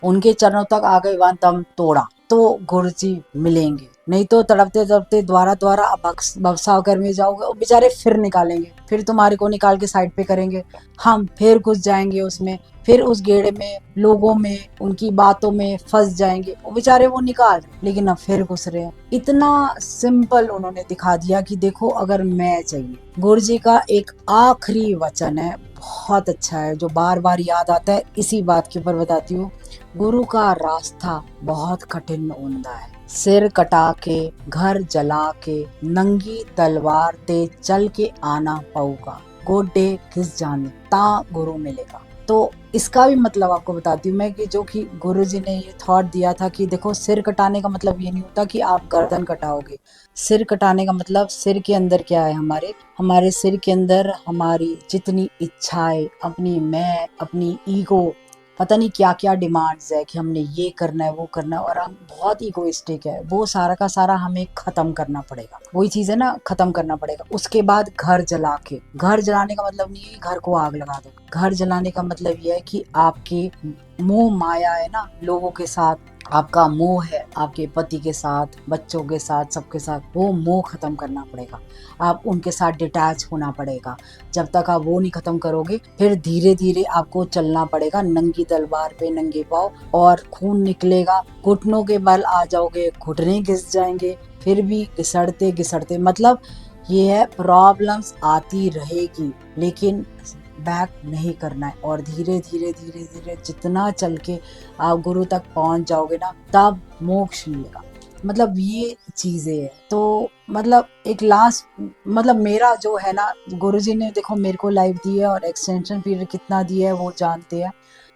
Speaker 2: उनके चरणों तक आ गए, वहां दम तोड़ा तो गुरुजी मिलेंगे, नहीं तो तड़पते तड़पते द्वारा द्वारा भवसागर में जाओगे, वो बेचारे फिर निकालेंगे, फिर तुम्हारे को निकाल के साइड पे करेंगे, हम फिर घुस जाएंगे उसमें, फिर उस गेड़े में, लोगों में, उनकी बातों में फंस जाएंगे। वो बेचारे वो निकाल, लेकिन अब फिर घुस रहे हैं। इतना सिंपल उन्होंने दिखा दिया कि देखो अगर मैं चाहिए। गुरुजी का एक आखिरी वचन है, बहुत अच्छा है, जो बार बार याद आता है, इसी बात के ऊपर बताती हूँ। गुरु का रास्ता बहुत कठिन उन्दा है, सिर कटा के, घर जला के, नंगी तलवार ते चल के आना पऊगा, गोडे घिस जाने ता गुरु मिलेगा। तो इसका भी मतलब आपको बताती हूँ मैं कि जो कि गुरुजी ने ये थॉट दिया था कि देखो सिर कटाने का मतलब ये नहीं होता कि आप गर्दन कटाओगे। सिर कटाने का मतलब सिर के अंदर क्या है, हमारे सिर के अंदर हमारी जितनी इच्छाएं, अपनी मैं, अपनी ईगो, पता नहीं क्या क्या डिमांड्स है कि हमने ये करना है, वो करना है, और हम बहुत ईगोइस्टिक है, वो सारा का सारा हमें खत्म करना पड़ेगा। वही चीज है ना, खत्म करना पड़ेगा। उसके बाद घर जला के, घर जलाने का मतलब नहीं है घर को आग लगा दो, घर जलाने का मतलब ये है कि आपके मोह माया है ना, लोगों के साथ आपका मोह है आपके पति के साथ, बच्चों के साथ, सबके साथ, वो मोह खत्म करना पड़ेगा। आप उनके साथ डिटैच होना पड़ेगा। जब तक आप वो नहीं खत्म करोगे, फिर धीरे धीरे आपको चलना पड़ेगा नंगी तलवार पे नंगे पाँव, और खून निकलेगा, घुटनों के बल आ जाओगे, घुटने घिस जाएंगे, फिर भी घिसड़ते घिसड़ते, मतलब ये है, प्रॉब्लम्स आती रहेगी, लेकिन बैक नहीं करना है। और धीरे धीरे धीरे धीरे जितना चल के आप गुरु तक पहुंच जाओगे ना, तब मोक्ष मिलेगा। मतलब ये चीजें है। तो मतलब एक लास्ट, मतलब मेरा जो है ना, गुरुजी ने देखो मेरे को लाइफ दी है, और एक्सटेंशन पीरियड कितना दिया है वो जानते हैं।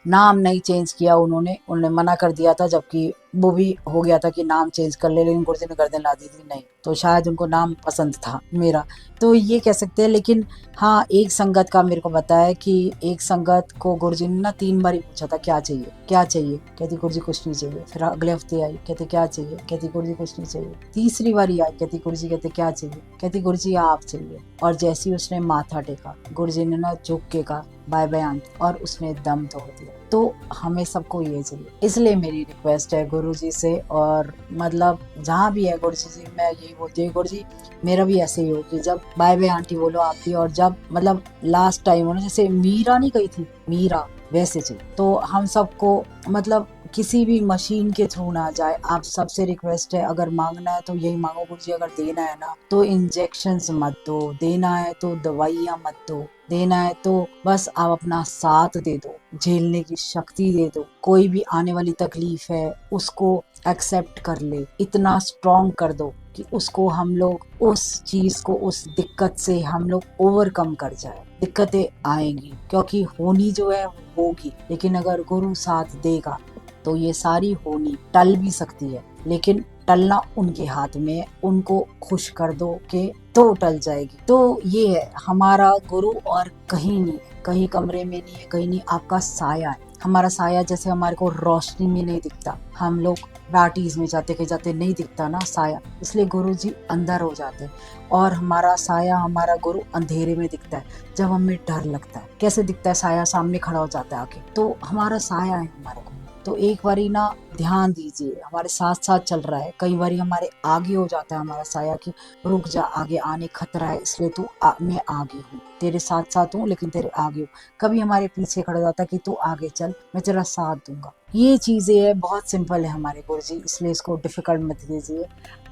Speaker 2: नाम नहीं चेंज किया उन्होंने मना कर दिया था, जबकि वो भी हो गया था कि नाम चेंज कर ले, लेकिन गुरुजी ने गर्दन ला दी थी नहीं, तो शायद उनको नाम पसंद था मेरा, तो ये कह सकते हैं। लेकिन हाँ, एक संगत का मेरे को बताया कि एक संगत को गुरुजी ने ना 3 बार ही पूछा था क्या चाहिए क्या चाहिए, कहती गुरुजी कुछ नहीं चाहिए। फिर अगले हफ्ते आई, कहते क्या चाहिए, कहती गुरुजी कुछ नहीं चाहिए। तीसरी बार आई, कहती गुरुजी, कहते क्या चाहिए, कहती गुरुजी आप चाहिए। और जैसे ही उसने माथा टेका, गुरुजी ने ना झुक के कहा बाय बाय आंटी, और उसने दम तोड़ दिया। तो हमें सबको ये चाहिए, इसलिए मेरी रिक्वेस्ट है गुरुजी से, और मतलब जहाँ भी है गुरुजी जी, मैं यही बोलती हूँ गुरुजी मेरा भी ऐसे ही हो कि जब बाय बाय आंटी बोलो आपकी, और जब मतलब लास्ट टाइम हो ना, जैसे मीरा नहीं गई थी, मीरा वैसे चाहिए। तो हम सबको मतलब किसी भी मशीन के थ्रू ना जाए। आप सबसे रिक्वेस्ट है, अगर मांगना है तो यही मांगो गुरुजी, अगर देना है ना तो इंजेक्शंस मत दो, देना है तो दवाइयाँ मत दो, देना है तो बस आप अपना साथ दे दो, झेलने की शक्ति दे दो। कोई भी आने वाली तकलीफ है उसको एक्सेप्ट कर ले, इतना स्ट्रॉन्ग कर दो कि उसको हम लोग उस चीज को, उस दिक्कत से हम लोग ओवरकम कर जाए। दिक्कतें आएंगी क्योंकि होनी जो है वो होगी, लेकिन अगर गुरु साथ देगा तो ये सारी होनी टल भी सकती है, लेकिन टलना उनके हाथ में है। उनको खुश कर दो कि तो टल जाएगी। तो ये है हमारा गुरु, और कहीं नहीं है, कहीं कमरे में नहीं है, कहीं नहीं, आपका साया है। हमारा साया जैसे हमारे को रोशनी में नहीं दिखता, हम लोग पार्टीज में जाते कहीं जाते नहीं दिखता ना साया, इसलिए गुरु जी अंदर हो जाते हैं। और हमारा साया, हमारा गुरु अंधेरे में दिखता है, जब हमें डर लगता है। कैसे दिखता है साया? सामने खड़ा हो जाता है आके, तो हमारा साया है हमारे गुरु। तो एक बारी ना ध्यान दीजिए, हमारे साथ साथ चल रहा है, कई बारी हमारे आगे हो जाता है हमारा साया कि रुक जा, आगे आने खतरा है, इसलिए तू मैं आगे हूँ, तेरे साथ साथ हूँ लेकिन तेरे आगे हूँ। कभी हमारे पीछे खड़ा जाता है कि तू आगे चल, मैं तेरा साथ दूंगा। ये चीजें है, बहुत सिंपल है हमारे गुरुजी, इसलिए इसको डिफिकल्ट मत कीजिए।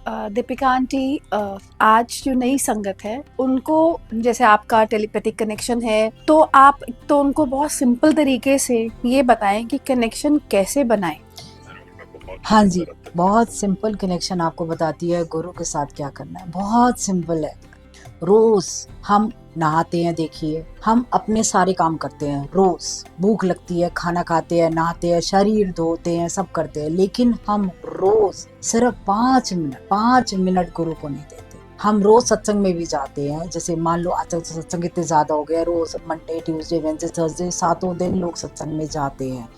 Speaker 3: दीपिका आंटी, आज जो नई संगत है उनको, जैसे आपका टेलीपैथिक कनेक्शन है, तो आप तो उनको बहुत सिंपल तरीके से ये बताएं कि कनेक्शन कैसे बनाएं।
Speaker 2: हाँ जी, बहुत सिंपल कनेक्शन आपको बताती है गुरु के साथ क्या करना है, बहुत सिंपल है। रोज हम नहाते हैं, देखिए हम अपने सारे काम करते हैं, रोज भूख लगती है, खाना खाते हैं, नहाते हैं, शरीर धोते हैं, सब करते हैं, लेकिन हम रोज सिर्फ 5 मिनट गुरु को नहीं देते। हम रोज सत्संग में भी जाते हैं, जैसे मान लो आजकल सत्संग इतने ज्यादा हो गया, रोज मंडे ट्यूसडे वेडनेसडे थर्सडे 7 दिन लोग सत्संग में जाते हैं,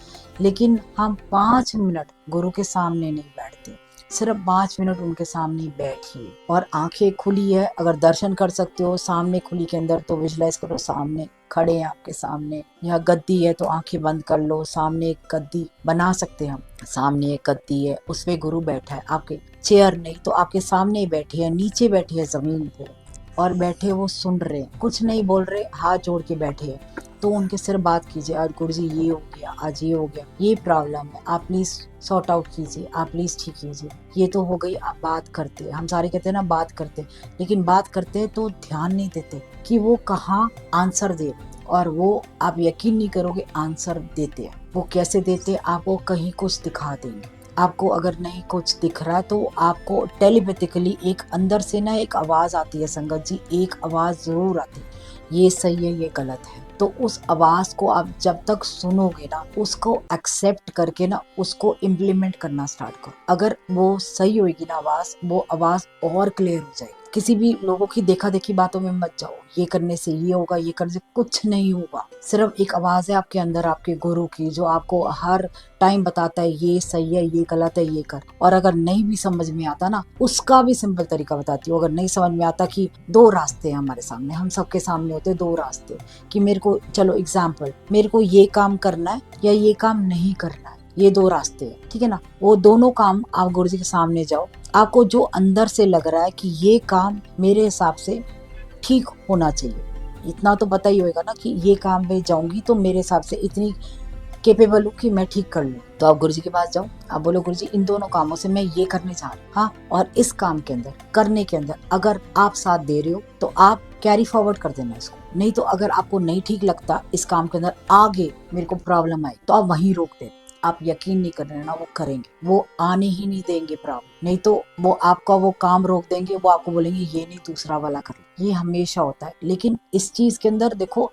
Speaker 2: लेकिन हम 5 मिनट गुरु के सामने नहीं बैठते। सिर्फ 5 मिनट उनके सामने बैठिए, और आंखें खुली है, अगर दर्शन कर सकते हो सामने खुली के अंदर तो विजुलाइज करो सामने खड़े हैं आपके सामने, या गद्दी है तो आंखें बंद कर लो, सामने एक गद्दी बना सकते हैं हम, सामने एक गद्दी है उसपे गुरु बैठा है, आपके चेयर नहीं तो आपके सामने ही बैठी है, नीचे बैठी है जमीन पे, और बैठे वो सुन रहे, कुछ नहीं बोल रहे, हाथ जोड़ के बैठे हैं। तो उनके सिर्फ बात कीजिए, आज गुरुजी ये हो गया, आज ये हो गया, ये प्रॉब्लम है, आप प्लीज सॉर्ट आउट कीजिए, आप प्लीज ठीक कीजिए, ये तो हो गई। आप बात करते हैं, हम सारे कहते हैं ना बात करते, लेकिन बात करते हैं तो ध्यान नहीं देते कि वो कहाँ आंसर दे, और वो आप यकीन नहीं करोगे आंसर देते हैं। वो कैसे देते हैं? आपको कहीं कुछ दिखा देंगे, आपको अगर नहीं कुछ दिख रहा तो आपको टेलीपैथिकली एक अंदर से ना एक आवाज आती है संगत जी, एक आवाज जरूर आती है, ये सही है ये गलत है। तो उस आवाज को आप जब तक सुनोगे ना, उसको एक्सेप्ट करके ना उसको इम्प्लीमेंट करना स्टार्ट करो। अगर वो सही होगी ना आवाज, वो आवाज और क्लियर हो जाएगी। किसी भी लोगों की देखा देखी बातों में मत जाओ, ये करने से ये होगा, ये करने से कुछ नहीं होगा। सिर्फ एक आवाज है आपके अंदर, आपके गुरु की, जो आपको हर टाइम बताता है ये सही है ये गलत है ये कर। और अगर नहीं भी समझ में आता ना, उसका भी सिंपल तरीका बताती हूँ। अगर नहीं समझ में आता कि 2 रास्ते हैं हमारे सामने, हम सबके सामने होते 2 रास्ते, कि मेरे को, चलो एग्जाम्पल, मेरे को ये काम करना है या ये काम नहीं करना है, ये दो रास्ते हैं, ठीक है ना। वो दोनों काम आप गुरु जी के सामने जाओ, आपको जो अंदर से लग रहा है कि ये काम मेरे हिसाब से ठीक होना चाहिए, इतना तो पता ही होगा ना कि ये काम में जाऊंगी तो मेरे हिसाब से इतनी केपेबल हूँ कि मैं ठीक कर लूँ, तो आप गुरु जी के पास जाओ, आप बोलो गुरु जी इन दोनों कामों से मैं ये करने चाह रहा हूँ, हाँ, और इस काम के अंदर करने के अंदर अगर आप साथ दे रहे हो तो आप कैरी फॉरवर्ड कर देना इसको, नहीं तो अगर आपको नहीं ठीक लगता इस काम के अंदर आगे मेरे को प्रॉब्लम आई तो आप वहीं रोक दे। आप यकीन नहीं कर रहे ना, वो करेंगे, वो आने ही नहीं देंगे प्रॉब्लम, नहीं तो वो आपका वो काम रोक देंगे, वो आपको बोलेंगे ये नहीं दूसरा वाला कर। ये हमेशा होता है, लेकिन इस चीज के अंदर देखो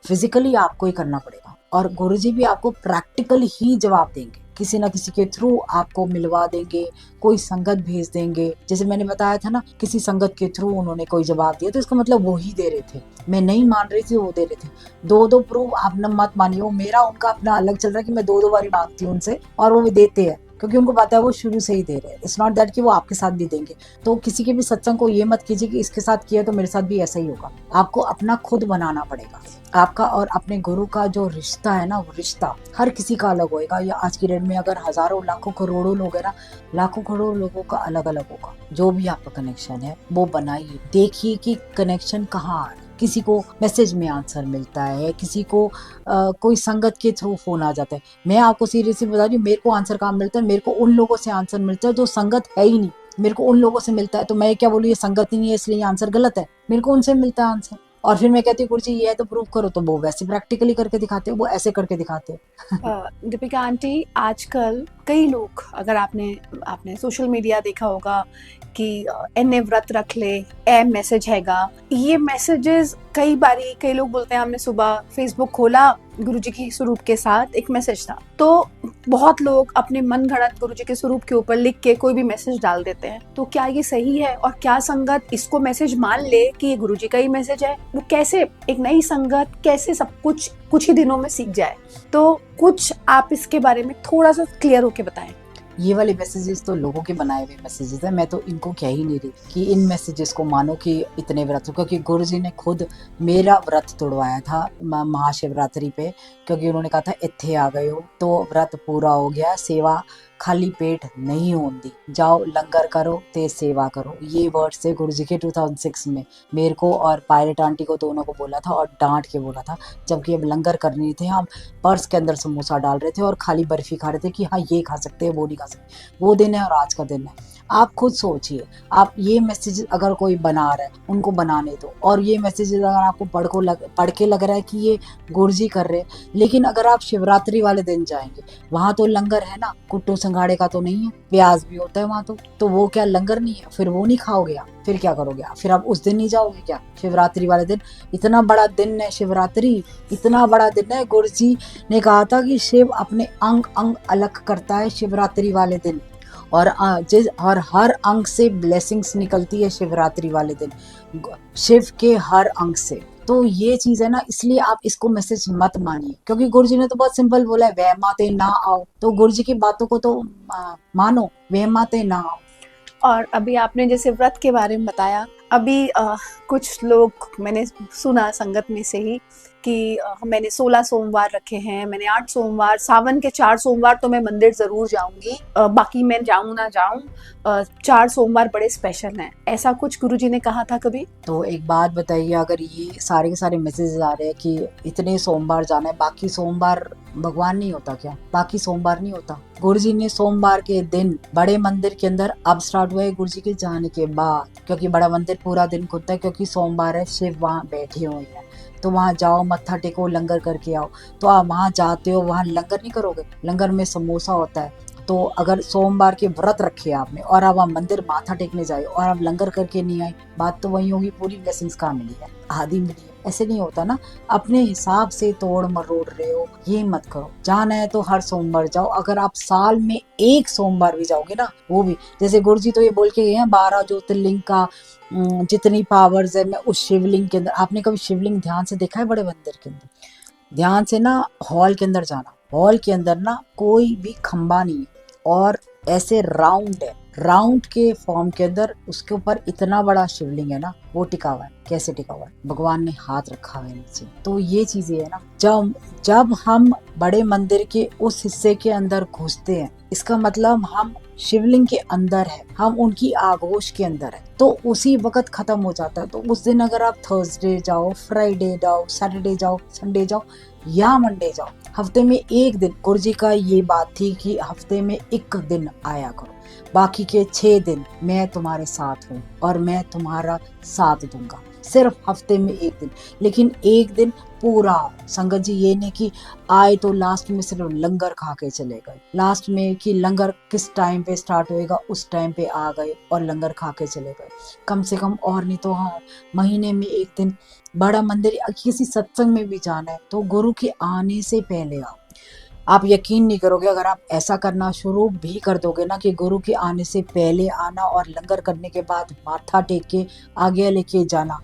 Speaker 2: फिजिकली आपको ही करना पड़ेगा और गुरुजी भी आपको प्रैक्टिकल ही जवाब देंगे, किसी ना किसी के थ्रू आपको मिलवा देंगे, कोई संगत भेज देंगे। जैसे मैंने बताया था ना, किसी संगत के थ्रू उन्होंने कोई जवाब दिया तो इसका मतलब वो ही दे रहे थे, मैं नहीं मान रही थी, वो दे रहे थे। दो प्रूफ आप न मत मानिए, वो मेरा उनका अपना अलग चल रहा है कि मैं दो बारी मांगती हूँ उनसे और वो देते हैं, क्योंकि उनको पता है वो शुरू से ही दे रहे हैं। इट्स नॉट दैट कि वो आपके साथ भी देंगे। तो किसी के भी सत्संग को ये मत कीजिए कि इसके साथ किया तो मेरे साथ भी ऐसा ही होगा। आपको अपना खुद बनाना पड़ेगा। आपका और अपने गुरु का जो रिश्ता है ना, वो रिश्ता हर किसी का अलग होएगा। या आज की डेट में अगर हजारों लाखों करोड़ों लोग है ना, लाखों करोड़ों लोगों का अलग अलग होगा। जो भी आपका कनेक्शन है वो बनाइए, देखिए कि कनेक्शन कहाँ आ रहा है। किसी को मैसेज में आंसर मिलता है, किसी को कोई संगत के थ्रू फोन आ जाता है। मैं आपको सीरियसली बता रही हूँ, मेरे को आंसर कहाँ मिलता है, मेरे को उन लोगों से आंसर मिलता है जो संगत है ही नहीं। मेरे को उन लोगों से मिलता है, तो मैं क्या बोलूँ ये संगत ही नहीं है इसलिए आंसर गलत है। मेरे को उनसे मिलता है आंसर, और फिर मैं कहती हूँ गुरुजी ये है तो प्रूव करो, तो वो वैसे प्रैक्टिकली करके दिखाते हो, वो ऐसे करके दिखाते हो।
Speaker 3: दीपिका आंटी, आजकल कई लोग, अगर आपने सोशल मीडिया देखा होगा कि एने व्रत रख ले, ए मैसेज हैगा, ये मैसेजेस कई लोग बोलते हैं हमने सुबह फेसबुक खोला, गुरुजी के स्वरूप के साथ एक मैसेज था, तो बहुत लोग अपने मन घड़त गुरुजी के स्वरूप के ऊपर लिख के कोई भी मैसेज डाल देते हैं। तो क्या ये सही है, और क्या संगत इसको मैसेज मान ले कि ये गुरुजी का ही मैसेज है? वो कैसे एक नई संगत कैसे सब कुछ ही दिनों में सीख जाए? तो कुछ आप इसके बारे में थोड़ा सा क्लियर होके बताएं।
Speaker 2: ये वाले मैसेजेस तो लोगों के बनाए हुए मैसेजेस है, मैं तो इनको कह ही नहीं रही कि इन मैसेजेस को मानो कि इतने व्रत, क्योंकि गुरुजी ने खुद मेरा व्रत तोड़वाया था महाशिवरात्रि पे, क्योंकि उन्होंने कहा था इत्थे आ गए हो तो व्रत पूरा हो गया, सेवा खाली पेट नहीं होती, जाओ लंगर करो ते सेवा करो। ये वर्ड से गुरुजी के 2006 में मेरे को और पायलट आंटी को दोनों को बोला था, और डांट के बोला था, जबकि अब लंगर कर नहीं थे, हम पर्स के अंदर समोसा डाल रहे थे और खाली बर्फी खा रहे थे कि हाँ ये खा सकते हैं वो नहीं खा सकते। वो दिन है और आज का दिन है। आप खुद सोचिए, आप ये मैसेज अगर कोई बना रहा है उनको बनाने दो, और ये मैसेज अगर आपको पढ़ के लग रहा है कि ये गुरुजी कर रहे हैं, लेकिन अगर आप शिवरात्रि वाले दिन जाएंगे वहां तो लंगर है ना, कुट्टू संघाड़े का तो नहीं है, प्याज भी होता है वहां, तो वो क्या लंगर नहीं है? फिर वो नहीं खाओगे आप, फिर क्या करोगे आप? फिर आप उस दिन नहीं जाओगे क्या, शिवरात्रि वाले दिन? इतना बड़ा दिन है शिवरात्रि, इतना बड़ा दिन है। गुरुजी ने कहा था कि शिव अपने अंग अंग अलग करता है शिवरात्रि वाले दिन, और हर अंग से ब्लेसिंग्स निकलती है शिवरात्रि वाले दिन, शिव के हर अंग से। तो ये चीज है ना, इसलिए आप इसको मैसेज मत मानिए, क्योंकि गुरुजी ने तो बहुत सिंपल बोला है, वहमाते ना आओ। तो गुरुजी की बातों को तो मानो, वहमाते ना आओ।
Speaker 3: और अभी आपने जैसे व्रत के बारे में बताया, अभी कुछ लोग मैंने सुना संगत में से ही कि मैंने 16 सोमवार रखे हैं, मैंने 8 सोमवार, सावन के 4 सोमवार तो मैं मंदिर जरूर जाऊंगी, बाकी मैं जाऊं ना जाऊं, 4 सोमवार बड़े स्पेशल हैं, ऐसा कुछ गुरुजी ने कहा था कभी?
Speaker 2: तो एक बात बताइए, अगर ये सारे के सारे मैसेजेस आ रहे हैं कि इतने सोमवार जाना है, बाकी सोमवार भगवान नहीं होता क्या? बाकी सोमवार नहीं होता? गुरुजी ने सोमवार के दिन बड़े मंदिर के अंदर, अब स्टार्ट हुआ है गुरुजी के जाने के बाद, क्योंकि बड़ा मंदिर पूरा दिन खुलता है, क्योंकि सोमवार है, शिव वहाँ बैठे हुए हैं, तो वहाँ जाओ, मत्था टेको, लंगर करके आओ। तो आप वहाँ जाते हो, वहाँ लंगर नहीं करोगे? लंगर में समोसा होता है। तो अगर सोमवार के व्रत रखे आपने और आप मंदिर माथा टेकने जाए और आप लंगर करके नहीं आए, बात तो वही होगी, पूरी ब्लेसिंग्स कहाँ मिली है? आधी मिली है। ऐसे नहीं होता ना, अपने हिसाब से तोड़ मरोड़ रहे हो, ये मत करो। जाना है तो हर सोमवार जाओ। अगर आप साल में एक सोमवार भी जाओगे ना, वो भी, जैसे गुरुजी तो ये बोल के गए हैं 12 ज्योतिर्लिंग का जितनी पावर्स है, मैं उस शिवलिंग के अंदर, आपने कभी शिवलिंग ध्यान से देखा है बड़े मंदिर के अंदर? ध्यान से ना हॉल के अंदर जाना, हॉल के अंदर ना कोई भी खंबा नहीं है और ऐसे राउंड है, राउंड के फॉर्म के अंदर उसके ऊपर इतना बड़ा शिवलिंग है ना, वो टिका हुआ है। कैसे टिका हुआ है? भगवान ने हाथ रखा हुआ है नीचे। तो ये चीजें है ना, जब जब हम बड़े मंदिर के उस हिस्से के अंदर घुसते हैं, इसका मतलब हम शिवलिंग के अंदर है, हम उनकी आगोश के अंदर है, तो उसी वक्त खत्म हो जाता है। तो उस दिन अगर आप थर्सडे जाओ, फ्राइडे जाओ, सैटरडे जाओ, संडे जाओ या मंडे जाओ, हफ्ते में एक दिन, गुरु जी का ये बात थी कि हफ्ते में एक दिन आया करो, बाकी के 6 दिन मैं तुम्हारे साथ हूँ और मैं तुम्हारा साथ दूंगा। सिर्फ हफ्ते में एक दिन, लेकिन एक दिन पूरा। संगत जी ये नहीं कि आए तो लास्ट में सिर्फ लंगर खा के चले गए, लास्ट में कि लंगर किस टाइम पे स्टार्ट होएगा उस टाइम पे आ गए और लंगर खा के चले गए। कम से कम, और नहीं तो हाँ, महीने में एक दिन बड़ा मंदिर या किसी सत्संग में भी जाना है तो गुरु के आने से पहले आओ। आप यकीन नहीं करोगे, अगर आप ऐसा करना शुरू भी कर दोगे ना कि गुरु के आने से पहले आना और लंगर करने के बाद माथा टेक के आगे लेके जाना,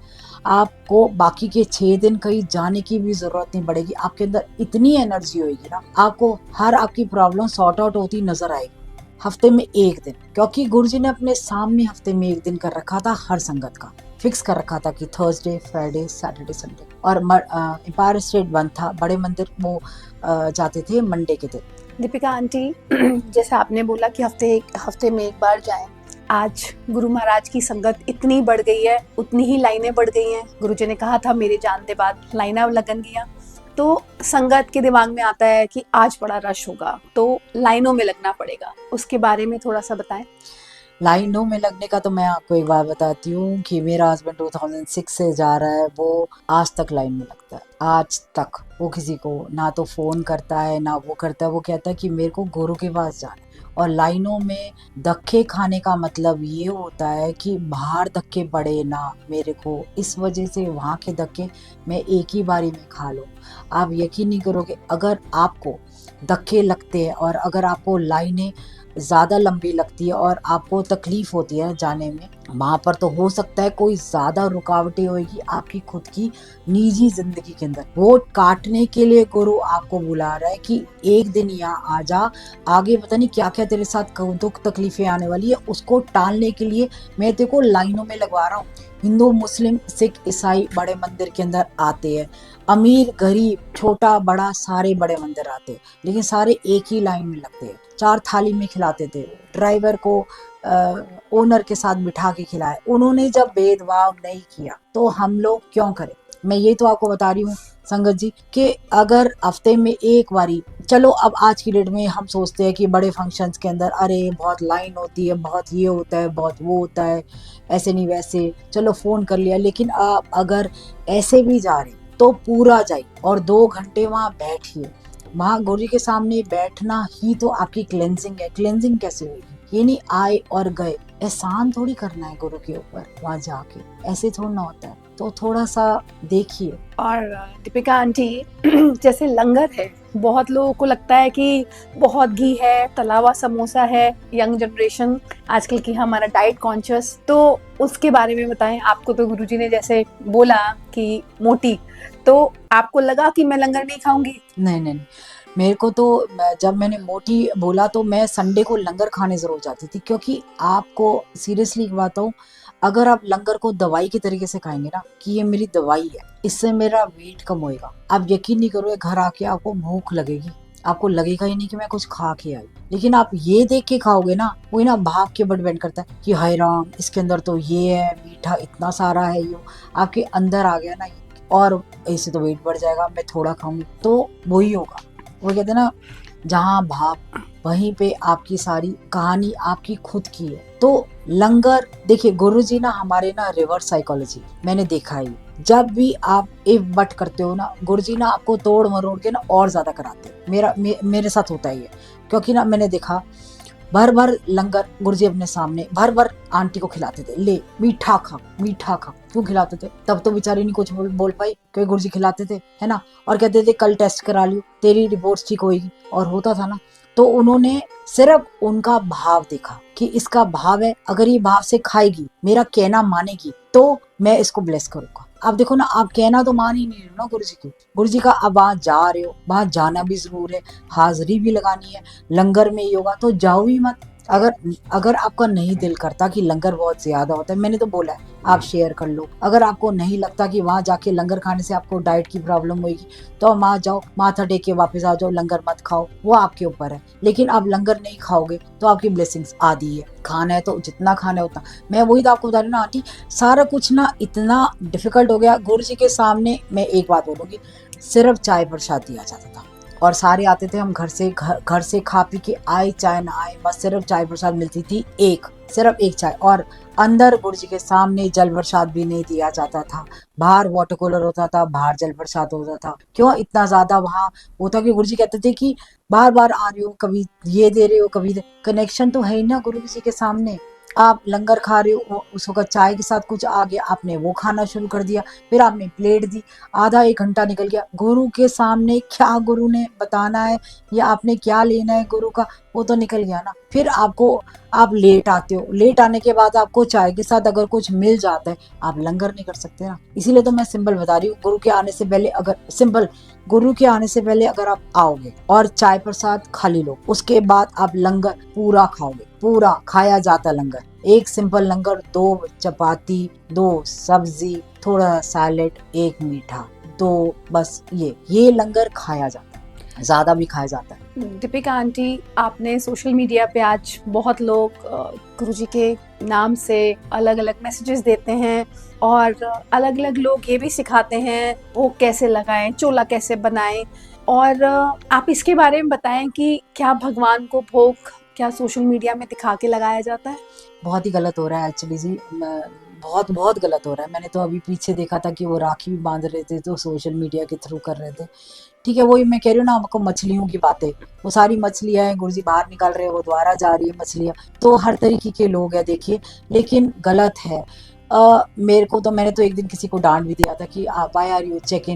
Speaker 2: आपको बाकी के 6 दिन कहीं जाने की भी जरूरत नहीं पड़ेगी। आपके अंदर इतनी एनर्जी होगी ना, आपको हर आपकी प्रॉब्लम सॉर्ट आउट होती नजर आएगी हफ्ते में एक दिन। क्योंकि गुरु जी ने अपने सामने हफ्ते में एक दिन कर रखा था, हर संगत का फिक्स कर रखा था कि थर्सडे, फ्राइडे, सैटरडे, संडे। और एम्पायर स्टेट बंद था, बड़े मंदिर वो जाते थे मंडे के दिन।
Speaker 3: दीपिका आंटी, जैसे आपने बोला कि हफ्ते में एक बार जाएं, आज गुरु महाराज की संगत इतनी बढ़ गई है, उतनी ही लाइनें बढ़ गई हैं। गुरु जी ने कहा था मेरे जानते बाद लाइना लगन गया, तो संगत के दिमाग में आता है कि आज बड़ा रश होगा तो लाइनों में लगना पड़ेगा। उसके बारे में थोड़ा सा बताएं।
Speaker 2: लाइनों में लगने का तो मैं आपको एक बात बताती हूँ कि मेरा हस्बैंड 2006 से जा रहा है, वो आज तक लाइन में लगता है। आज तक वो किसी को ना तो फोन करता है ना वो करता है, वो कहता है कि मेरे को गुरु के पास जाना है। और लाइनों में धक्के खाने का मतलब ये होता है कि बाहर धक्के पड़े ना मेरे को, इस वजह से वहाँ के धक्के मैं एक ही बारी में खा लूँ। आप यकीन नहीं करोगे, अगर आपको धक्के लगते हैं और अगर आपको लाइनें ज़्यादा लंबी लगती है और आपको तकलीफ होती है जाने में, वहाँ पर तो हो सकता है कोई ज़्यादा रुकावटें होगी आपकी खुद की निजी जिंदगी के अंदर। वो काटने के लिए गुरु आपको बुला रहा है कि एक दिन यहाँ आ जा, आगे पता नहीं क्या क्या तेरे साथ दुख तकलीफें आने वाली है, उसको टालने के लिए मैं तेरे को लाइनों में लगवा रहा हूँ। हिंदू, मुस्लिम, सिख, ईसाई बड़े मंदिर के अंदर आते हैं, अमीर गरीब छोटा बड़ा सारे बड़े मंदिर आते हैं, लेकिन सारे एक ही लाइन में लगते हैं। 4 थाली में खिलाते थे, ड्राइवर को ओनर के साथ बिठा के खिलाए। उन्होंने जब भेदभाव नहीं किया तो हम लोग क्यों करें? मैं ये तो आपको बता रही हूँ संगत जी कि अगर हफ्ते में एक बारी, चलो अब आज की डेट में हम सोचते हैं कि बड़े फंक्शंस के अंदर अरे बहुत लाइन होती है, बहुत ये होता है, बहुत वो होता है, ऐसे नहीं वैसे, चलो फोन कर लिया। लेकिन आप अगर ऐसे भी जा रहे तो पूरा जाइए और 2 घंटे वहाँ बैठिए। वहाँ गुरु जी के सामने बैठना ही तो आपकी क्लेंजिंग है। क्लेंजिंग कैसे होगी? ये नहीं आए और गए, एहसान थोड़ी करना है गुरु के ऊपर वहाँ जाके, ऐसे थोड़ा ना होता है। तो थोड़ा सा देखिए।
Speaker 3: और दीपिका आंटी, जैसे लंगर है, बहुत लोगों को लगता है कि बहुत घी है, तला हुआ समोसा है, यंग जनरेशन आजकल की हमारा डाइट कॉन्शियस, तो उसके बारे में बताएं। आपको तो गुरुजी ने जैसे बोला कि मोटी, तो आपको लगा कि मैं लंगर नहीं खाऊंगी?
Speaker 2: नहीं, मेरे को तो जब मैंने मोटी बोला तो मैं संडे को लंगर खाने जरूर जाती थी, क्योंकि आपको सीरियसली बताऊं, अगर आप लंगर को दवाई के तरीके से खाएंगे ना कि ये मेरी दवाई है, इससे मेरा वेट कम होएगा, आप यकीन नहीं करोगे, घर आके आपको भूख लगेगी, आपको लगेगा ही नहीं कि मैं कुछ खा के आई। लेकिन आप ये देख के खाओगे ना, वही ना भाव के ऊपर डिपेंड करता है कि हाय राम, इसके अंदर तो ये है, मीठा इतना सारा है, ये आपके अंदर आ गया ना, और इससे तो वेट बढ़ जाएगा, मैं थोड़ा खाऊंगी तो वही होगा। वो कहते हैं ना, जहाँ भाव वहीं पे आपकी सारी कहानी आपकी खुद की है। तो लंगर देखिए, गुरुजी ना हमारे ना रिवर्स साइकोलॉजी मैंने देखा है, जब भी आप इफ बट करते हो ना, गुरुजी ना आपको तोड़ मरोड़ के ना और ज्यादा कराते हैं। मेरे साथ होता ही है, क्योंकि ना मैंने देखा भर भर लंगर गुरुजी अपने सामने भर भर आंटी को खिलाते थे, ले मीठा खा मीठा खा। क्यों खिलाते थे? तब तो बेचारी नहीं कुछ बोल पाई, क्योंकि गुरुजी खिलाते थे, है ना। और कहते थे कल टेस्ट करा लियो, तेरी रिपोर्ट ठीक होगी, और होता था ना। तो उन्होंने सिर्फ उनका भाव देखा कि इसका भाव है, अगर ये भाव से खाएगी, मेरा कहना मानेगी, तो मैं इसको ब्लेस करूंगा। आप देखो ना, आप कहना तो मान ही नहीं रहे ना गुरुजी की। गुरुजी का अब वहां जा रहे हो, वहां जाना भी जरूर है, हाजिरी भी लगानी है, लंगर में ही होगा तो जाओ ही मत। अगर अगर आपका नहीं दिल करता कि लंगर बहुत ज्यादा होता है, मैंने तो बोला है आप शेयर कर लो। अगर आपको नहीं लगता कि वहां जाके लंगर खाने से आपको डाइट की प्रॉब्लम होगी, तो आप वहां जाओ, माथा टेक के वापस आ जाओ, लंगर मत खाओ, वो आपके ऊपर है। लेकिन आप लंगर नहीं खाओगे तो आपकी ब्लेसिंग्स आधी है। खाना है तो जितना खाना है उतना। मैं वही तो आपको बता रही हूँ ना आंटी, सारा कुछ ना इतना डिफिकल्ट हो गया। गुरु जी के सामने मैं एक बात बोलूंगी, सिर्फ चाय प्रसाद दिया जाता था और सारे आते थे, हम घर से खा पी के आए चाहे ना आए, बस सिर्फ चाय प्रसाद मिलती थी, एक सिर्फ एक चाय। और अंदर गुरु जी के सामने जल प्रसाद भी नहीं दिया जाता था। बाहर वाटर कूलर होता था, बाहर जल प्रसाद होता था। क्यों इतना ज्यादा वहां होता कि गुरु जी कहते थे कि बार बार आ रही हो, कभी ये दे रहे हो, कभी कनेक्शन तो है ही ना गुरु जी के सामने। आप लंगर खा रहे हो, उस वक्त चाय के साथ कुछ आ गया, आपने वो खाना शुरू कर दिया, फिर आपने प्लेट दी, आधा एक घंटा निकल गया। गुरु के सामने क्या गुरु ने बताना है या आपने क्या लेना है गुरु का, वो तो निकल गया ना। फिर आप लेट आते हो, लेट आने के बाद आपको चाय के साथ अगर कुछ मिल जाता है, आप लंगर नहीं कर सकते ना। इसीलिए तो मैं सिंपल बता रही हूँ, गुरु के आने से पहले अगर आप आओगे और चाय प्रसाद खाली लो, उसके बाद आप लंगर पूरा खाओगे, पूरा खाया जाता लंगर। एक सिंपल लंगर, 2 चपाती, 2 सब्जी, थोड़ा सैलेड, एक मीठा, 2 बस, ये लंगर खाया जाता है, ज्यादा भी खाया जाता है।
Speaker 3: दीपिका आंटी, आपने सोशल मीडिया पे आज बहुत लोग गुरुजी के नाम से अलग अलग मैसेजेस देते हैं और अलग अलग लोग ये भी सिखाते हैं वो कैसे लगाएं, चोला कैसे बनाएं। और आप इसके बारे में बताएं कि क्या भगवान को भोग क्या सोशल मीडिया में दिखा के लगाया जाता है?
Speaker 2: बहुत ही गलत हो रहा है एक्चुअली जी। बहुत बहुत गलत हो रहा है। मैंने तो अभी पीछे देखा था कि वो राखी भी बांध रहे थे, तो सोशल मीडिया के थ्रू कर रहे थे। ठीक है, वही मैं कह रही हूँ ना आपको, मछलियों की बातें, वो सारी मछलियां हैं, गुरुजी बाहर निकाल रहे हैं, वो द्वारा जा रही है मछलियां। तो हर तरीके के लोग हैं देखिए, लेकिन गलत है। मैंने तो एक दिन किसी को डांट भी दिया था कि why are you check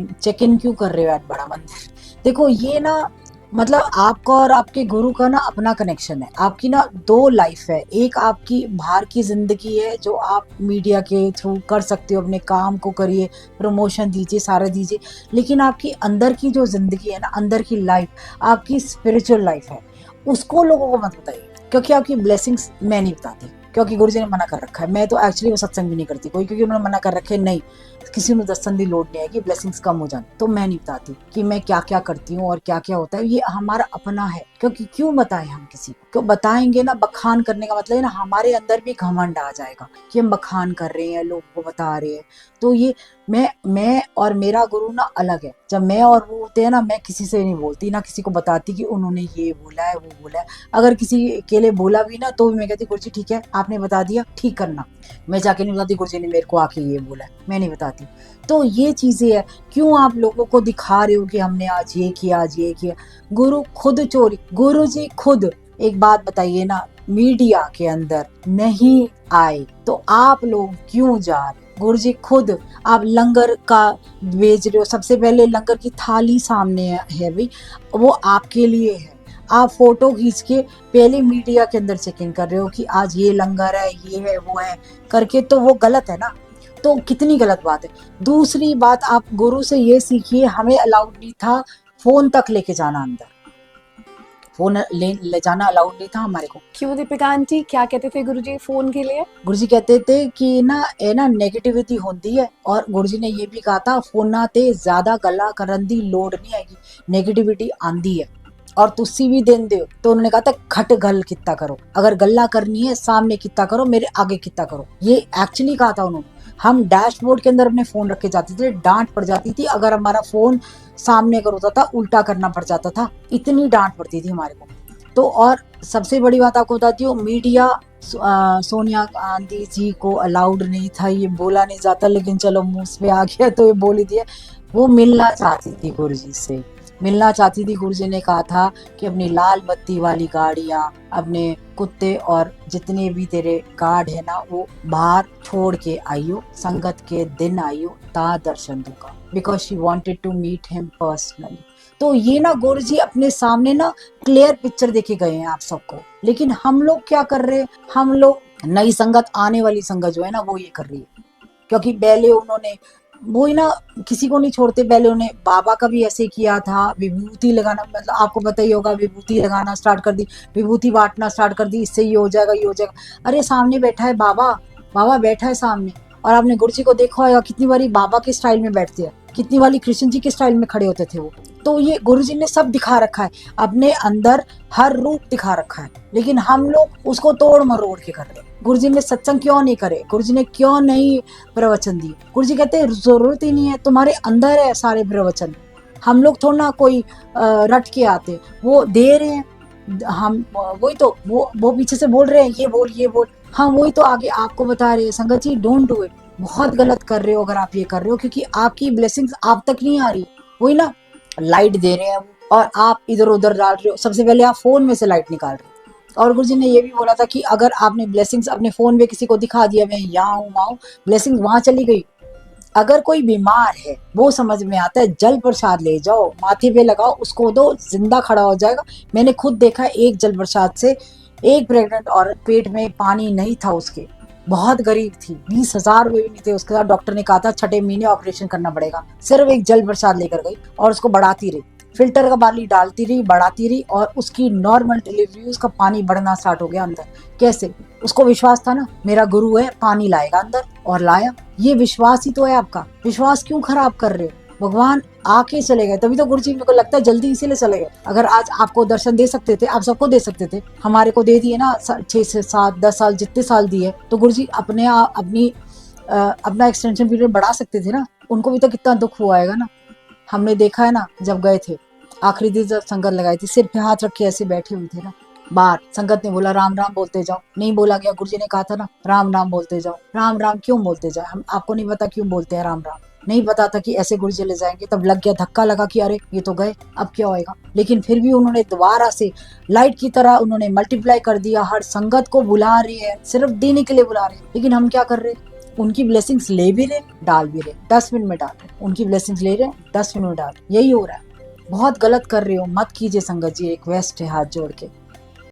Speaker 2: in क्यों कर रहे हो एट बड़ा मंदिर। देखो ये ना, मतलब आपका और आपके गुरु का ना अपना कनेक्शन है। आपकी ना 2 लाइफ है, एक आपकी बाहर की जिंदगी है जो आप मीडिया के थ्रू कर सकते हो, अपने काम को करिए, प्रमोशन दीजिए, सारा दीजिए। लेकिन आपकी अंदर की जो जिंदगी है ना, अंदर की लाइफ, आपकी स्पिरिचुअल लाइफ है, उसको लोगों को मत बताइए, क्योंकि आपकी ब्लेसिंग्स मैं नहीं बताती, क्योंकि गुरु जी ने मना कर रखा है। मैं तो एक्चुअली वो सत्संग भी नहीं करती कोई, क्योंकि उन्होंने मना कर रखे, नहीं किसी को दस्तन दी लोड नहीं आएगी, ब्लेसिंग्स कम हो जाए, तो मैं नहीं बताती कि मैं क्या क्या करती हूँ और क्या क्या होता है। ये हमारा अपना है, क्योंकि क्यों बताएं हम किसी को, क्यों बताएंगे ना। बखान करने का मतलब है ना, हमारे अंदर भी घमंड आ जाएगा कि हम बखान कर रहे हैं, लोगों को बता रहे हैं। तो ये मैं और मेरा गुरु ना अलग है। जब मैं और वो होते हैं ना, मैं किसी से नहीं बोलती, ना किसी को बताती कि उन्होंने ये बोला है वो बोला है। अगर किसी के लिए बोला भी ना, तो भी मैं कहती गुरुजी ठीक है आपने बता दिया, ठीक करना। मैं जाके नहीं बताती गुरुजी ने मेरे को आके ये बोला है, मैं नहीं बताती। तो ये चीजें है, क्यों आप लोगों को दिखा रहे हो कि हमने आज ये किया, आज ये किया। गुरु जी खुद एक बात बताइए ना, मीडिया के अंदर नहीं आए तो आप लोग क्यों जा रहे? गुरु जी खुद, आप लंगर का भेज रहे हो, सबसे पहले लंगर की थाली सामने है भाई, वो आपके लिए है। आप फोटो खींच के पहले मीडिया के अंदर चेक इन कर रहे हो कि आज ये लंगर है, ये है, वो है करके, तो वो गलत है ना। तो कितनी गलत बात है। दूसरी बात, आप गुरु से ये सीखिए, हमें अलाउड नहीं था फोन तक लेके जाना अंदर, फोन ले जाना अलाउड नहीं था हमारे को।
Speaker 3: क्यों दीपिका आंटी, क्या कहते थे गुरुजी फोन के लिए?
Speaker 2: गुरुजी कहते थे कि ना नेगेटिविटी होती है, और गुरुजी ने ये भी कहा था फोना ते ज्यादा गला करन दी लोड नहीं आएगी, नेगेटिविटी आंदी है और तुसी भी देन दो। तो उन्होंने कहा था खट गल कितना करो, अगर गल्ला करनी है सामने कितना करो, मेरे आगे कितना करो, ये एक्चुअली कहा था उन्होंने। हम डैशबोर्ड के अंदर अपने फोन रख के जाते थे, डांट पड़ जाती थी अगर हमारा फोन सामने अगर होता था, उल्टा करना पड़ जाता था, इतनी डांट पड़ती थी हमारे को। तो और सबसे बड़ी बात आपको बताती हूँ, मीडिया सोनिया गांधी जी को अलाउड नहीं था, ये बोला नहीं जाता, लेकिन चलो मुंह पे आ गया तो ये बोल ही दिया। वो मिलना चाहती थी गुरुजी से, मिलना चाहती थी। गुरुजी ने कहा था कि अपनी लाल बत्ती वाली गाड़ियां, अपने कुत्ते और जितने भी तेरे गार्ड है ना, वो बाहर छोड़ के आइयो, संगत के दिन आइयो, ता दर्शन दूंगा, because she wanted to meet him personally. तो ये ना गुरुजी अपने सामने ना क्लियर पिक्चर देके गए हैं आप सबको। लेकिन हम लोग क्या कर रहे हैं, हम लोग नई संगत, आने वाली संगत जो है ना, वो ये कर रही है, क्योंकि पहले उन्होंने वो ही ना, किसी को नहीं छोड़ते। पहले उन्हें बाबा का भी ऐसे किया था, विभूति लगाना, मतलब आपको पता ही होगा, विभूति लगाना स्टार्ट कर दी, विभूति बांटना स्टार्ट कर दी, इससे ये हो जाएगा, ये हो जाएगा। अरे सामने बैठा है बाबा, बाबा बैठा है सामने। और आपने गुरु जी को देखा होगा कितनी बारी बाबा के स्टाइल में बैठते हैं, कितनी बारी कृष्ण जी के स्टाइल में खड़े होते थे वो। तो ये गुरु जी ने सब दिखा रखा है, अपने अंदर हर रूप दिखा रखा है, लेकिन हम लोग उसको तोड़ मरोड़ के कर रहे हैं। गुरु जी ने सत्संग क्यों नहीं करे, गुरु जी ने क्यों नहीं प्रवचन दिए? गुरु जी कहते हैं जरूरत ही नहीं है, तुम्हारे अंदर है सारे प्रवचन। हम लोग थोड़ा ना कोई रट के आते, वो दे रहे हैं। हम वही तो, वो पीछे से बोल रहे हैं ये बोल ये बोल, हाँ वही तो आगे आपको बता रहे हैं। संगत जी डोंट डू इट, बहुत गलत कर रहे हो अगर आप ये कर रहे हो, क्योंकि आपकी ब्लेसिंग्स आप तक नहीं आ रही। वही ना, लाइट दे रहे हैं और आप इधर उधर डाल रहे हो। सबसे पहले आप फोन में से लाइट निकाल रहे हो। और गुरु जी ने ये भी बोला था कि अगर आपने ब्लेसिंग्स अपने फोन में किसी को दिखा दिया, मैं यहाँ हूँ वहाँ हूँ, ब्लेसिंग्स वहां चली गई। अगर कोई बीमार है, वो समझ में आता है, जल प्रसाद ले जाओ, माथे पे लगाओ, उसको दो, जिंदा खड़ा हो जाएगा। मैंने खुद देखा, एक जल प्रसाद से एक प्रेग्नेंट औरत, पेट में पानी नहीं था उसके, बहुत गरीब थी, 20,000 रुपए भी नहीं थे उसके साथ। डॉक्टर ने कहा था 6ठे महीने ऑपरेशन करना पड़ेगा। सिर्फ एक जल प्रसाद लेकर गई और उसको बढ़ाती रही, फिल्टर का पानी डालती रही, बढ़ाती रही, और उसकी नॉर्मल डिलीवरी, उसका पानी बढ़ना स्टार्ट हो गया अंदर। कैसे? उसको विश्वास था ना, मेरा गुरु है, पानी लाएगा अंदर, और लाया। ये विश्वास ही तो है आपका। विश्वास क्यों खराब कर रहे हो? भगवान आके चले गए, तभी तो गुरु जी मेरे को लगता है जल्दी इसीलिए चले गए। अगर आज आपको दर्शन दे सकते थे, आप सबको दे सकते थे, हमारे को दे दिए ना 6 से 7 10 साल, जितने साल दिए, तो गुरु जी अपना एक्सटेंशन पीरियड बढ़ा सकते थे ना। उनको भी तो कितना दुख हुआ है ना। हमने देखा है ना, जब गए थे आखिरी दिन, जब संगत लगाई थी, सिर पे हाथ रख के ऐसे बैठे हुए थे ना। बाहर संगत ने बोला राम राम बोलते जाओ, नहीं बोला गया। गुरु जी ने कहा था ना राम राम बोलते जाओ। राम राम क्यों बोलते जाए? हम आपको नहीं पता क्यों बोलते हैं राम राम? नहीं पता था कि ऐसे गुरु जी ले जाएंगे। तब लग गया, धक्का लगा कि अरे ये तो गए, अब क्या होएगा। लेकिन फिर भी उन्होंने दोबारा से लाइट की तरह उन्होंने मल्टीप्लाई कर दिया। हर संगत को बुला रहे हैं, सिर्फ देने के लिए बुला रहे हैं। लेकिन हम क्या कर रहे हैं? उनकी ब्लेसिंग्स ले भी रहे, डाल भी रहे, 10 मिनट में डाल रहे। उनकी ब्लेसिंग्स ले रहे, 10 मिनट में डाल रहे। यही हो रहा है। बहुत गलत कर रहे हो, मत कीजिए संगत जी, रिक्वेस्ट है हाथ जोड़ के।